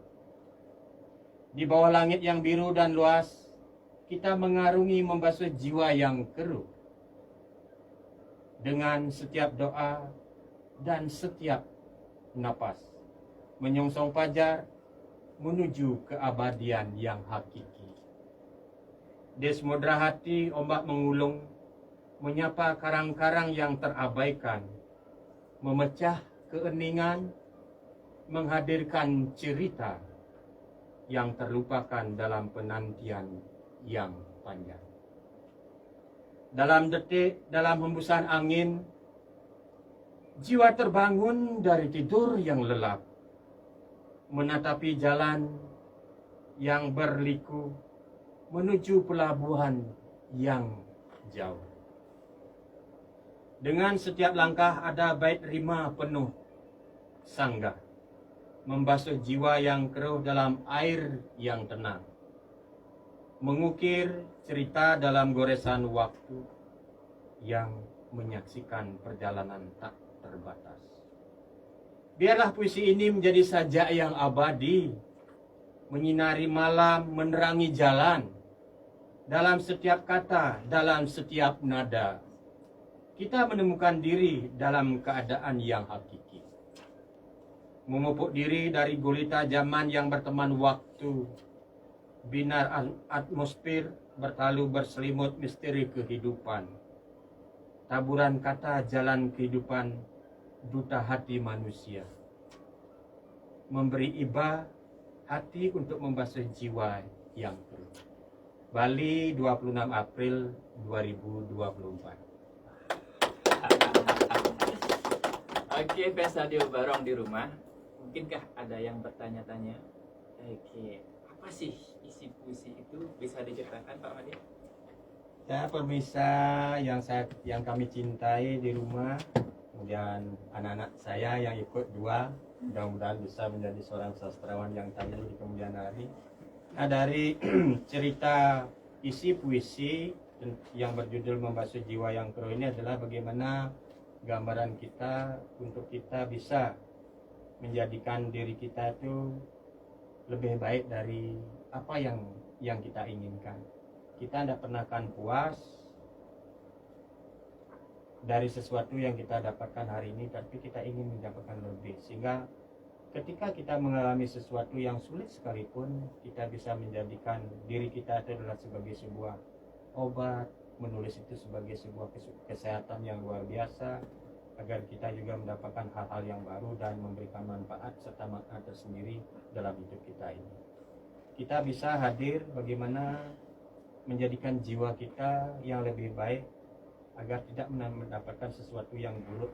Di bawah langit yang biru dan luas, kita mengarungi membasuh jiwa yang keruh. Dengan setiap doa dan setiap napas, menyongsong fajar menuju keabadian yang hakiki. Di samudra hati ombak mengulung, menyapa karang-karang yang terabaikan, memecah keeningan, menghadirkan cerita yang terlupakan dalam penantian yang panjang. Dalam detik, dalam hembusan angin, jiwa terbangun dari tidur yang lelap, menatapi jalan yang berliku menuju pelabuhan yang jauh. Dengan setiap langkah ada bait rima penuh sanggah, membasuh jiwa yang keruh dalam air yang tenang, mengukir cerita dalam goresan waktu yang menyaksikan perjalanan tak terbatas. Biarlah puisi ini menjadi sajak yang abadi, menyinari malam, menerangi jalan. Dalam setiap kata, dalam setiap nada, kita menemukan diri dalam keadaan yang hakiki. Memupuk diri dari gulita zaman yang berteman waktu, binar atmosfer, bertalu berselimut misteri kehidupan. Taburan kata jalan kehidupan, duta hati manusia. Memberi iba hati untuk membasuh jiwa yang keruh. Bali, 26 April 2024. Oke, fans Radio Barong di rumah, mungkinkah ada yang bertanya-tanya? Oke, apa sih isi puisi itu, bisa diceritakan Pak Made? Ya, pemirsa yang kami cintai di rumah, kemudian anak-anak saya yang ikut dua, mudah-mudahan bisa menjadi seorang sastrawan yang tangguh di kemudian hari. Nah, dari cerita isi puisi yang berjudul Membasuh Jiwa yang Keruh ini adalah bagaimana gambaran kita untuk kita bisa menjadikan diri kita itu lebih baik dari apa yang kita inginkan. Kita tidak pernah akan puas dari sesuatu yang kita dapatkan hari ini, tapi kita ingin mendapatkan lebih. Sehingga ketika kita mengalami sesuatu yang sulit sekalipun, kita bisa menjadikan diri kita itu adalah sebagai sebuah obat, menulis itu sebagai sebuah kesehatan yang luar biasa, agar kita juga mendapatkan hal-hal yang baru dan memberikan manfaat serta makna tersendiri dalam hidup kita ini. Kita bisa hadir bagaimana menjadikan jiwa kita yang lebih baik agar tidak mendapatkan sesuatu yang buruk,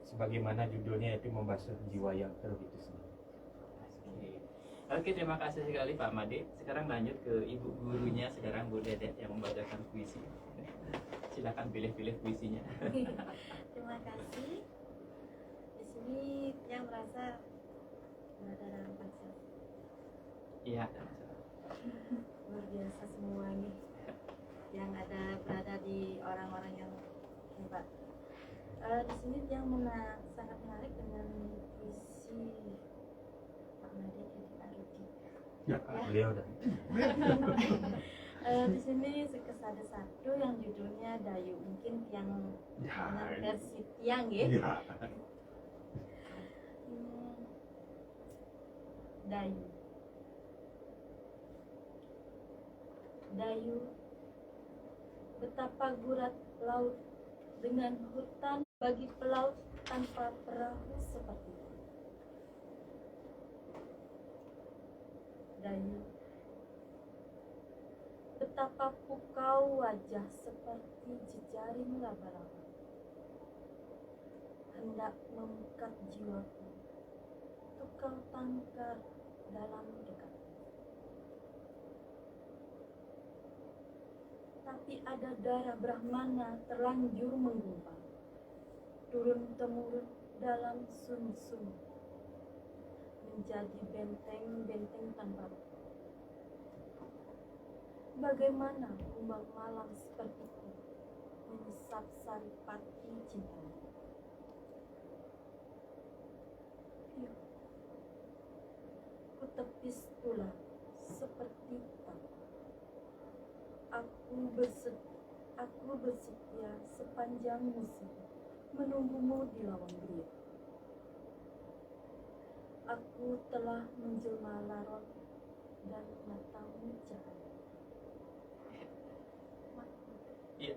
sebagaimana judulnya yaitu membasuh jiwa yang keruh itu sendiri. Oke, terima kasih sekali Pak Made. Sekarang lanjut ke ibu gurunya, sekarang Bu Dedet yang membacakan puisi. Silakan pilih-pilih puisinya. Terima kasih. Di sini yang merasa berada dalam pacar. Iya. Luar biasa semua nih. Yang ada berada di orang-orang yang hebat. Di sini yang sangat menarik dengan puisi Pak Made Edi Arudi. Ya, beliau dah. Di sini ada satu yang judulnya Dayu, mungkin yang dengan versi Tiang ya. Dayu. Dayu, betapa gurat laut dengan hutan bagi pelaut tanpa perahu seperti itu. Dayu, betapa pukau wajah seperti jejaring laba-laba, hendak memikat jiwaku, untuk kau tangkar dalam dekat. Tapi ada darah Brahmana terlanjur menggumpal, turun-temurun dalam sun-sun, menjadi benteng-benteng tanpa rukun. Bagaimana kumbang malam sepertiku menyesap saripati cinta. Yuk, ku tepis tulang seperti tanpa. Aku bersetia sepanjang musim menunggumu di lawang belia. Aku telah menjelma larut dan matamu cahaya. Iya.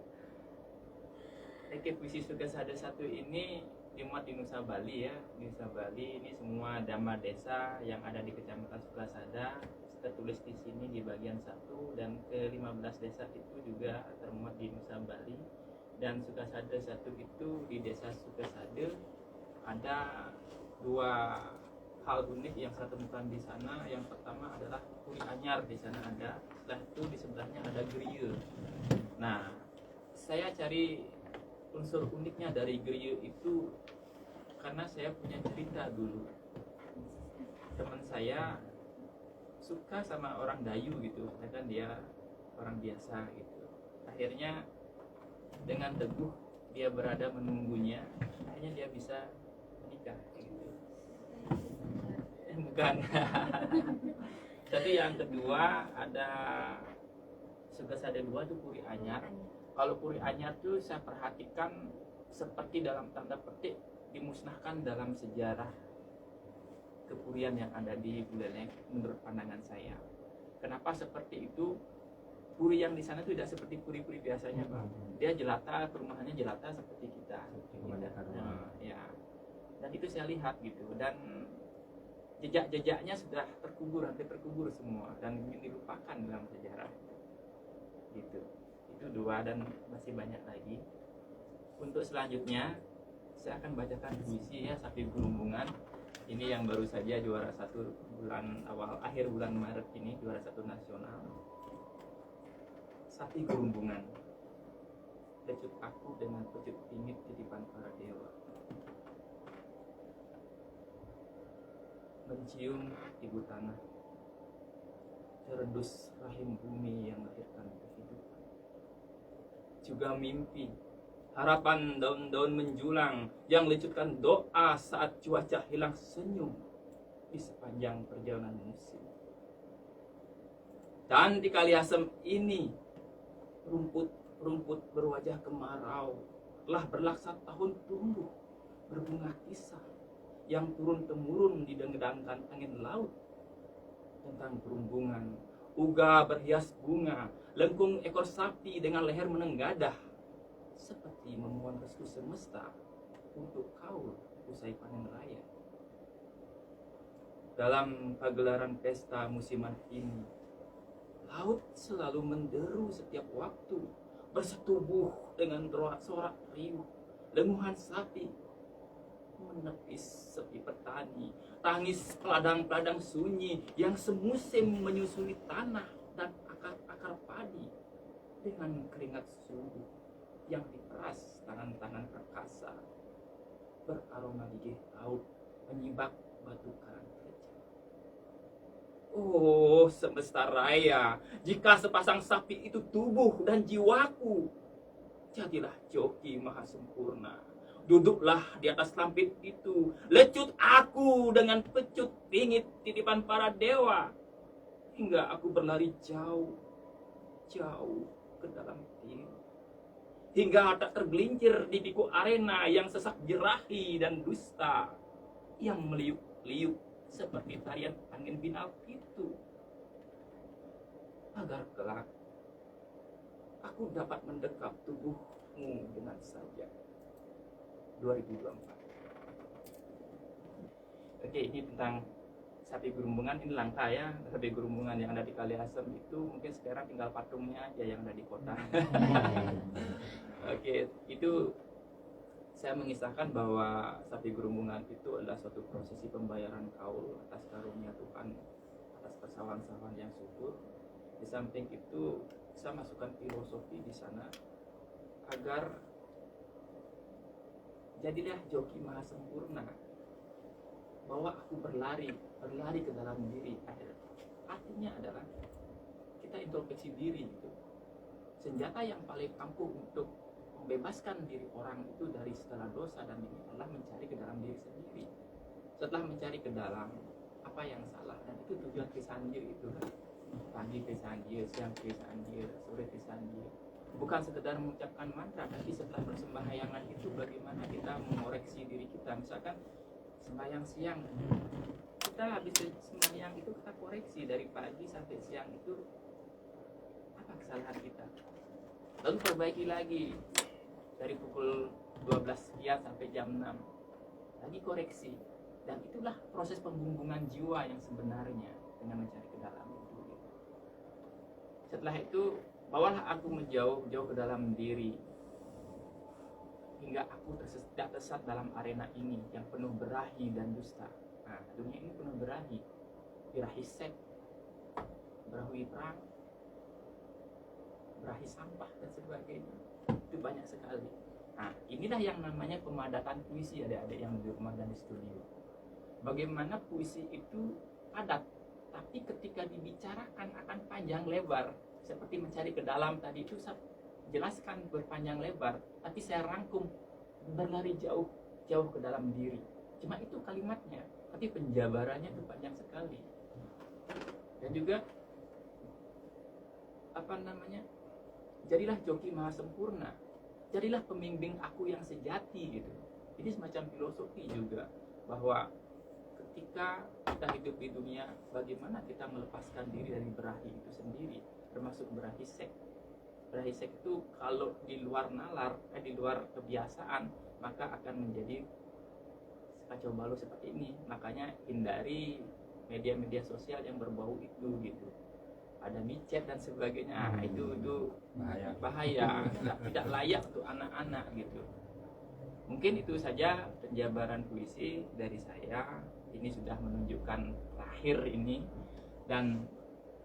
Oke, puisi Sukasada 1 ini dimuat di Nusa Bali ya. Nusa Bali ini semua dhamma desa yang ada di Kecamatan Sukasada tertulis di sini di bagian 1, dan ke-15 desa itu juga termuat di Nusa Bali. Dan Sukasada 1 itu di desa Sukasada ada 2 hal unik yang saya temukan di sana. Yang pertama adalah Puri Anyar di sana ada, setelah itu di sebelahnya ada Geria. Nah, saya cari unsur uniknya dari Geria itu karena saya punya cerita dulu. Teman saya suka sama orang Dayu gitu, sedangkan dia orang biasa gitu. Akhirnya dengan teguh dia berada menunggunya, akhirnya dia bisa menikah gitu. Bukan. Tapi yang kedua ada Sukasada 2 itu Puri Anyar. Kalau Puri Anyar tuh saya perhatikan seperti dalam tanda petik dimusnahkan dalam sejarah kepurian yang ada di Buleleng menurut pandangan saya. Kenapa seperti itu? Puri yang di sana itu tidak seperti puri-puri biasanya, Bang. Dia jelata, perumahannya jelata seperti kita. Ya. Dan itu saya lihat gitu, dan jejak-jejaknya sudah terkubur, hampir terkubur semua dan ingin dilupakan dalam sejarah. Gitu. Itu 2 dan masih banyak lagi. Untuk selanjutnya saya akan bacakan puisi ya, Sapi Gerumbungan. Ini yang baru saja juara 1 bulan awal, akhir bulan Maret ini, juara 1 nasional. Sapi Gerumbungan. Lecut aku dengan pecut pingit titipan para dewa. Mencium ibu tanah, terendus rahim bumi yang melahirkan kehidupan. Juga mimpi, harapan daun-daun menjulang yang lecutkan doa saat cuaca hilang senyum di sepanjang perjalanan musim. Dan di Kaliasem ini, rumput berwajah kemarau telah berlaksa tahun tumbuh berbunga kisah yang turun-temurun didengdangkan angin laut tentang gerumbungan. Uga berhias bunga, lengkung ekor sapi dengan leher menenggadah, seperti memohon restu semesta untuk kau usai panen raya. Dalam pagelaran pesta musiman ini, laut selalu menderu setiap waktu, bersetubuh dengan sorak riuh, lenguhan sapi, menepis sepi petani, tangis peladang-peladang sunyi yang semusim menyusuri tanah dan akar-akar padi dengan keringat subuh yang diperas tangan-tangan perkasa, beraroma gigih laut menyibak batu karang kerja. Oh semesta raya, jika sepasang sapi itu tubuh dan jiwaku, jadilah joki maha sempurna. Duduklah di atas lampit itu, lecut aku dengan pecut pingit titipan para dewa, hingga aku berlari jauh, jauh ke dalam tiru, hingga tak tergelincir di piku arena yang sesak jerahi dan dusta, yang meliuk-liuk seperti tarian angin binal itu, agar kelak aku dapat mendekap tubuhmu dengan saja. 2024. Oke, ini tentang sapi gerumbungan. Ini langka ya, sapi gerumbungan yang ada di Kaliasem itu mungkin sekarang tinggal patungnya aja yang ada di kota. Oke, itu saya mengisahkan bahwa sapi gerumbungan itu adalah suatu prosesi pembayaran kaul atas karunia Tuhan, atas persawan-sawan yang subur. Di samping itu saya masukkan filosofi di sana agar jadilah joki maha sempurna, bahwa aku berlari ke dalam diri. Artinya adalah kita introspeksi diri gitu. Senjata yang paling ampuh untuk membebaskan diri orang itu dari segala dosa dan ini adalah mencari ke dalam diri sendiri. Setelah mencari ke dalam apa yang salah, dan itu tujuan Trisanjir itu kan. Pagi Trisanjir, siang Trisanjir, sore Trisanjir. Bukan sekedar mengucapkan mantra, tapi setelah bersembahyangan itu bagaimana kita mengoreksi diri kita. Misalkan sembahyang siang, kita habis sembahyang itu kita koreksi dari pagi sampai siang itu apa kesalahan kita. lalu perbaiki lagi dari pukul 12 sekian sampai jam 6 lagi koreksi, dan itulah proses pembumbungan jiwa yang sebenarnya dengan mencari ke dalam itu gitu. Setelah itu bawalah aku menjauh ke dalam diri hingga aku tidak tersesat dalam arena ini yang penuh berahi dan dusta. Nah, dunia ini penuh berahi seks, berahi perang, berahi sampah dan sebagainya. Itu banyak sekali. Nah, inilah yang namanya pemadatan puisi, adik-adik yang di rumah dan di studio. Bagaimana puisi itu padat, tapi ketika dibicarakan akan panjang lebar, seperti mencari ke dalam tadi itu saya jelaskan berpanjang lebar, tapi saya rangkum berlari jauh ke dalam diri. Cuma itu kalimatnya, tapi penjabarannya itu panjang sekali. Dan juga jadilah joki maha sempurna, jadilah pembimbing aku yang sejati gitu. Ini semacam filosofi juga, bahwa ketika kita hidup di dunia, bagaimana kita melepaskan diri dari berahi itu sendiri, termasuk berahi seks. Berahi seks itu kalau di luar nalar, di luar kebiasaan, maka akan menjadi kacau balau seperti ini. Makanya hindari media-media sosial yang berbau itu gitu. Ada micet dan sebagainya, itu bahaya, tidak layak untuk anak-anak gitu. Mungkin itu saja penjabaran puisi dari saya. Ini sudah menunjukkan terakhir ini, dan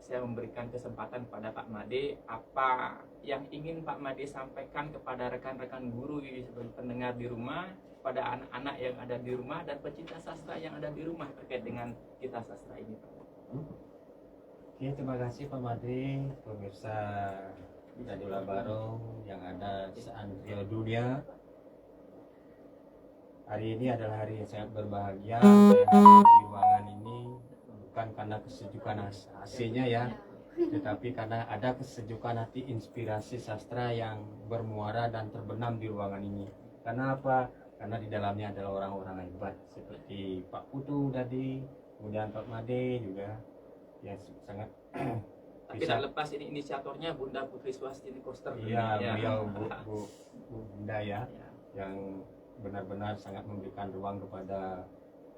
saya memberikan kesempatan kepada Pak Made, apa yang ingin Pak Made sampaikan kepada rekan-rekan guru sebagai pendengar di rumah, pada anak-anak yang ada di rumah dan pecinta sastra yang ada di rumah terkait dengan kita sastra ini, Pak. Oke, terima kasih Pak Made, pemirsa Radio Barong yang ada di seantero dunia. Hari ini adalah hari yang sangat berbahagia. Saya hadir di ruangan ini bukan karena kesejukan AC-nya ya, tetapi karena ada kesejukan hati inspirasi sastra yang bermuara dan terbenam di ruangan ini. Karena apa? Karena di dalamnya adalah orang-orang hebat seperti Pak Putu tadi, kemudian Pak Made juga yang sangat Tapi tidak lepas ini inisiatornya Bunda Putri Swastini Koster. Iya, beliau Bu Bunda ya, yang benar-benar sangat memberikan ruang kepada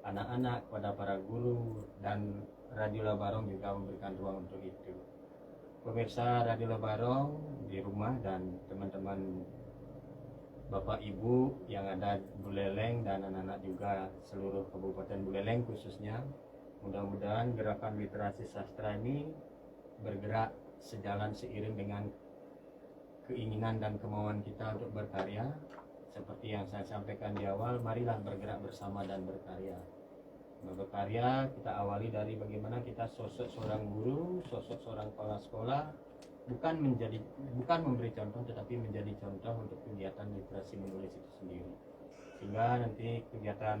anak-anak, kepada para guru, dan Radio Barong juga memberikan ruang untuk itu. Pemirsa Radio Barong di rumah dan teman-teman Bapak Ibu yang ada Buleleng dan anak-anak juga seluruh Kabupaten Buleleng khususnya, mudah-mudahan gerakan literasi sastra ini bergerak sejalan seiring dengan keinginan dan kemauan kita untuk berkarya. Seperti yang saya sampaikan di awal, marilah bergerak bersama dan berkarya. Berkarya kita awali dari bagaimana kita sosok seorang guru, sosok seorang kepala sekolah, bukan memberi contoh, tetapi menjadi contoh untuk kegiatan literasi menulis itu sendiri. Sehingga nanti kegiatan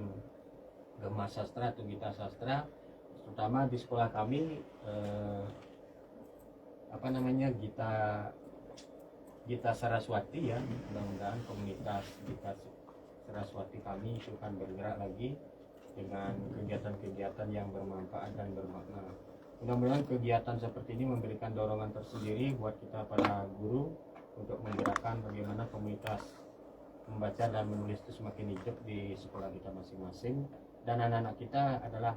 Gema Sastra atau Gita Sastra, terutama di sekolah kami, Gita Saraswati ya, mudah-mudahan komunitas Gita Saraswati kami itu akan bergerak lagi dengan kegiatan-kegiatan yang bermanfaat dan bermakna. Mudah-mudahan kegiatan seperti ini memberikan dorongan tersendiri buat kita para guru untuk menggerakkan bagaimana komunitas membaca dan menulis itu semakin hidup di sekolah kita masing-masing, dan anak-anak kita adalah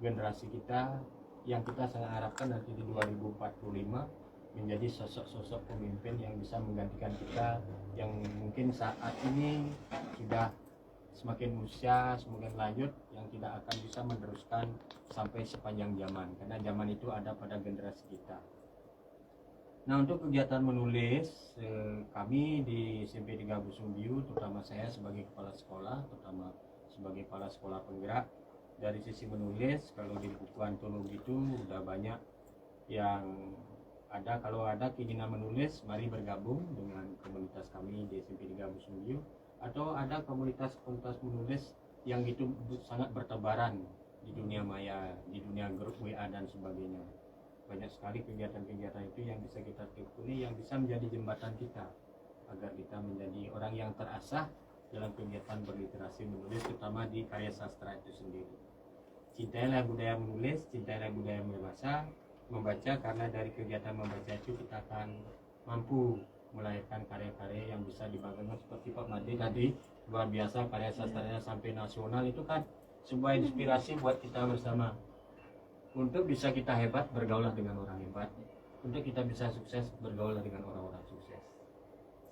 generasi kita yang kita sangat harapkan nanti di 2045 menjadi sosok-sosok pemimpin yang bisa menggantikan kita yang mungkin saat ini sudah semakin usia, semakin lanjut, yang tidak akan bisa meneruskan sampai sepanjang zaman, karena zaman itu ada pada generasi kita. Nah, untuk kegiatan menulis, kami di SMP 3 Busung Biu, terutama saya sebagai kepala sekolah, terutama sebagai kepala sekolah penggerak, dari sisi menulis, kalau di buku antologi itu udah banyak yang ada. Kalau ada keinginan menulis, mari bergabung dengan komunitas kami di SMP 3 Busung Biu, atau ada komunitas-komunitas menulis yang itu sangat bertebaran di dunia maya, di dunia grup WA dan sebagainya. Banyak sekali kegiatan-kegiatan itu yang bisa kita tekuni, yang bisa menjadi jembatan kita agar kita menjadi orang yang terasah dalam kegiatan berliterasi menulis, terutama di karya sastra itu sendiri. Cintailah budaya menulis, cintailah budaya membaca, karena dari kegiatan membaca itu kita akan mampu melahirkan karya-karya yang bisa dibanggakan seperti Pak Made tadi, luar biasa karya sastranya sampai nasional. Itu kan sebuah inspirasi buat kita bersama. Untuk bisa kita hebat, bergaulah dengan orang hebat. Untuk kita bisa sukses, bergaulah dengan orang-orang sukses.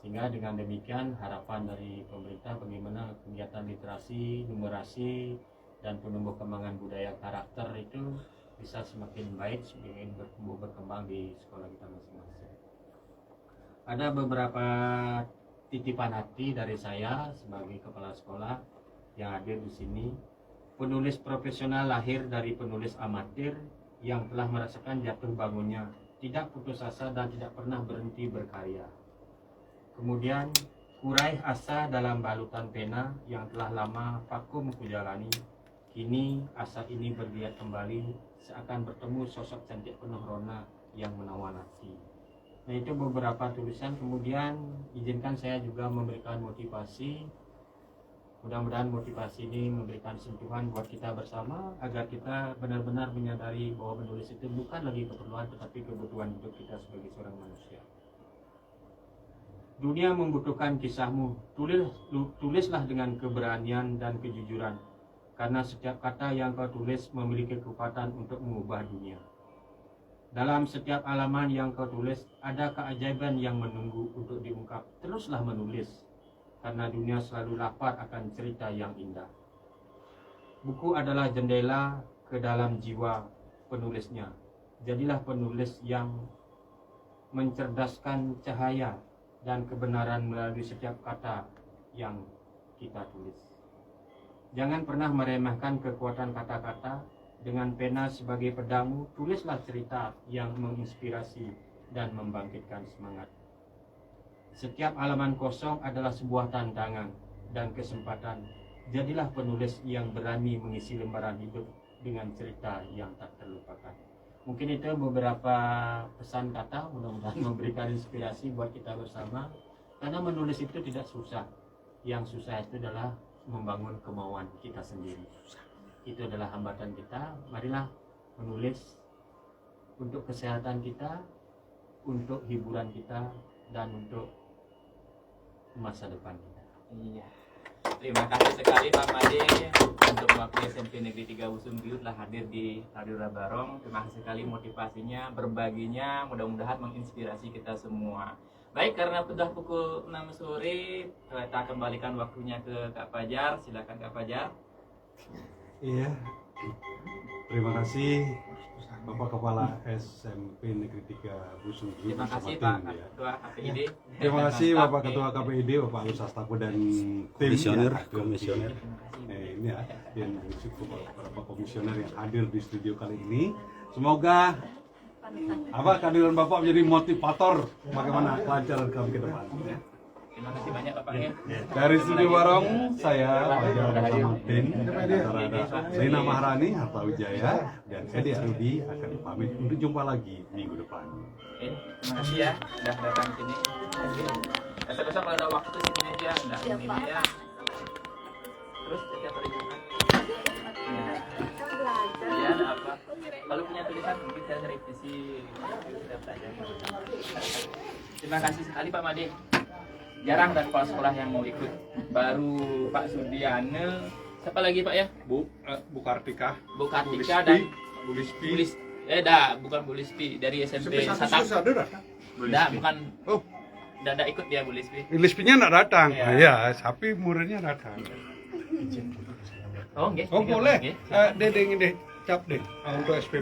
Sehingga dengan demikian harapan dari pemerintah bagaimana kegiatan literasi, numerasi, dan penumbuh kembangan budaya karakter itu bisa semakin baik, semakin bertumbuh berkembang di sekolah kita masing-masing. Ada beberapa titipan hati dari saya sebagai kepala sekolah yang hadir di sini. Penulis profesional lahir dari penulis amatir yang telah merasakan jatuh bangunnya, tidak putus asa dan tidak pernah berhenti berkarya. Kemudian kurai asa dalam balutan pena yang telah lama vakum kujalani. Kini asa ini bergeliat kembali seakan bertemu sosok cantik penuh rona yang menawan hati. Nah, itu beberapa tulisan. Kemudian izinkan saya juga memberikan motivasi. Mudah-mudahan motivasi ini memberikan sentuhan buat kita bersama agar kita benar-benar menyadari bahwa menulis itu bukan lagi keperluan tetapi kebutuhan hidup kita sebagai seorang manusia. Dunia membutuhkan kisahmu. Tulislah dengan keberanian dan kejujuran, karena setiap kata yang kau tulis memiliki kekuatan untuk mengubah dunia. Dalam setiap halaman yang kau tulis ada keajaiban yang menunggu untuk diungkap. Teruslah menulis, karena dunia selalu lapar akan cerita yang indah. Buku adalah jendela ke dalam jiwa penulisnya. Jadilah penulis yang mencerdaskan cahaya dan kebenaran melalui setiap kata yang kita tulis. Jangan pernah meremehkan kekuatan kata-kata. Dengan pena sebagai pedangmu, tulislah cerita yang menginspirasi dan membangkitkan semangat. Setiap halaman kosong adalah sebuah tantangan dan kesempatan. Jadilah penulis yang berani mengisi lembaran hidup dengan cerita yang tak terlupakan. Mungkin itu beberapa pesan kata, mudah-mudahan memberikan inspirasi buat kita bersama. Karena menulis itu tidak susah. Yang susah itu adalah membangun kemauan kita sendiri. Itu adalah hambatan kita. Marilah menulis untuk kesehatan kita, untuk hiburan kita, dan untuk masa depan kita. Iya. Terima kasih sekali Pak Made untuk mewakili SMP Negeri 3 Busung Biu telah hadir di Radio Rabarong. Terima kasih sekali motivasinya, berbaginya, mudah-mudahan menginspirasi kita semua. Baik, karena sudah pukul 6 sore, kita kembalikan waktunya ke Kak Fajar. Silakan Kak Fajar. Iya, terima kasih Bapak Kepala SMP Negeri 3 Busung Biu. Terima kasih Pak Ketua KPID. Terima kasih Bapak Ketua KPID, Bapak Alus Astako dan tim komisioner. Ini ya, dan beberapa komisioner yang hadir di studio kali ini. Semoga kehadiran Bapak menjadi motivator bagaimana kelancaran kami ke depan. Terima kasih banyak Bapak ya. Dari studio Barong, saya Fajar bersama tim Rina Maharani, Harta Wijaya, dan Edi Arudi akan pamit untuk jumpa lagi minggu depan. Terima kasih ya sudah datang ke sini. Besok-besok kalau ada waktu sini aja, enggak ini ya. Terus setiap hari Jumat. Ya, ada apa? Kalau punya tulisan mungkin saya revisi setiap saja. Terima kasih sekali Pak Made. Jarang ada kepala sekolah yang mau ikut. Baru Pak Sudiane, siapa lagi Pak ya? Bu Kartika. Bu Kartika dan Bu Lispi. bukan Bu Lispi dari SMP Satak. Bukan. Oh, Tidak ikut dia Bu Lispi. Lispinya enggak datang. Ya. Ya, tapi muridnya datang. Oh, nggih. Oh, boleh. Nggih. Dede cap deh untuk SPP.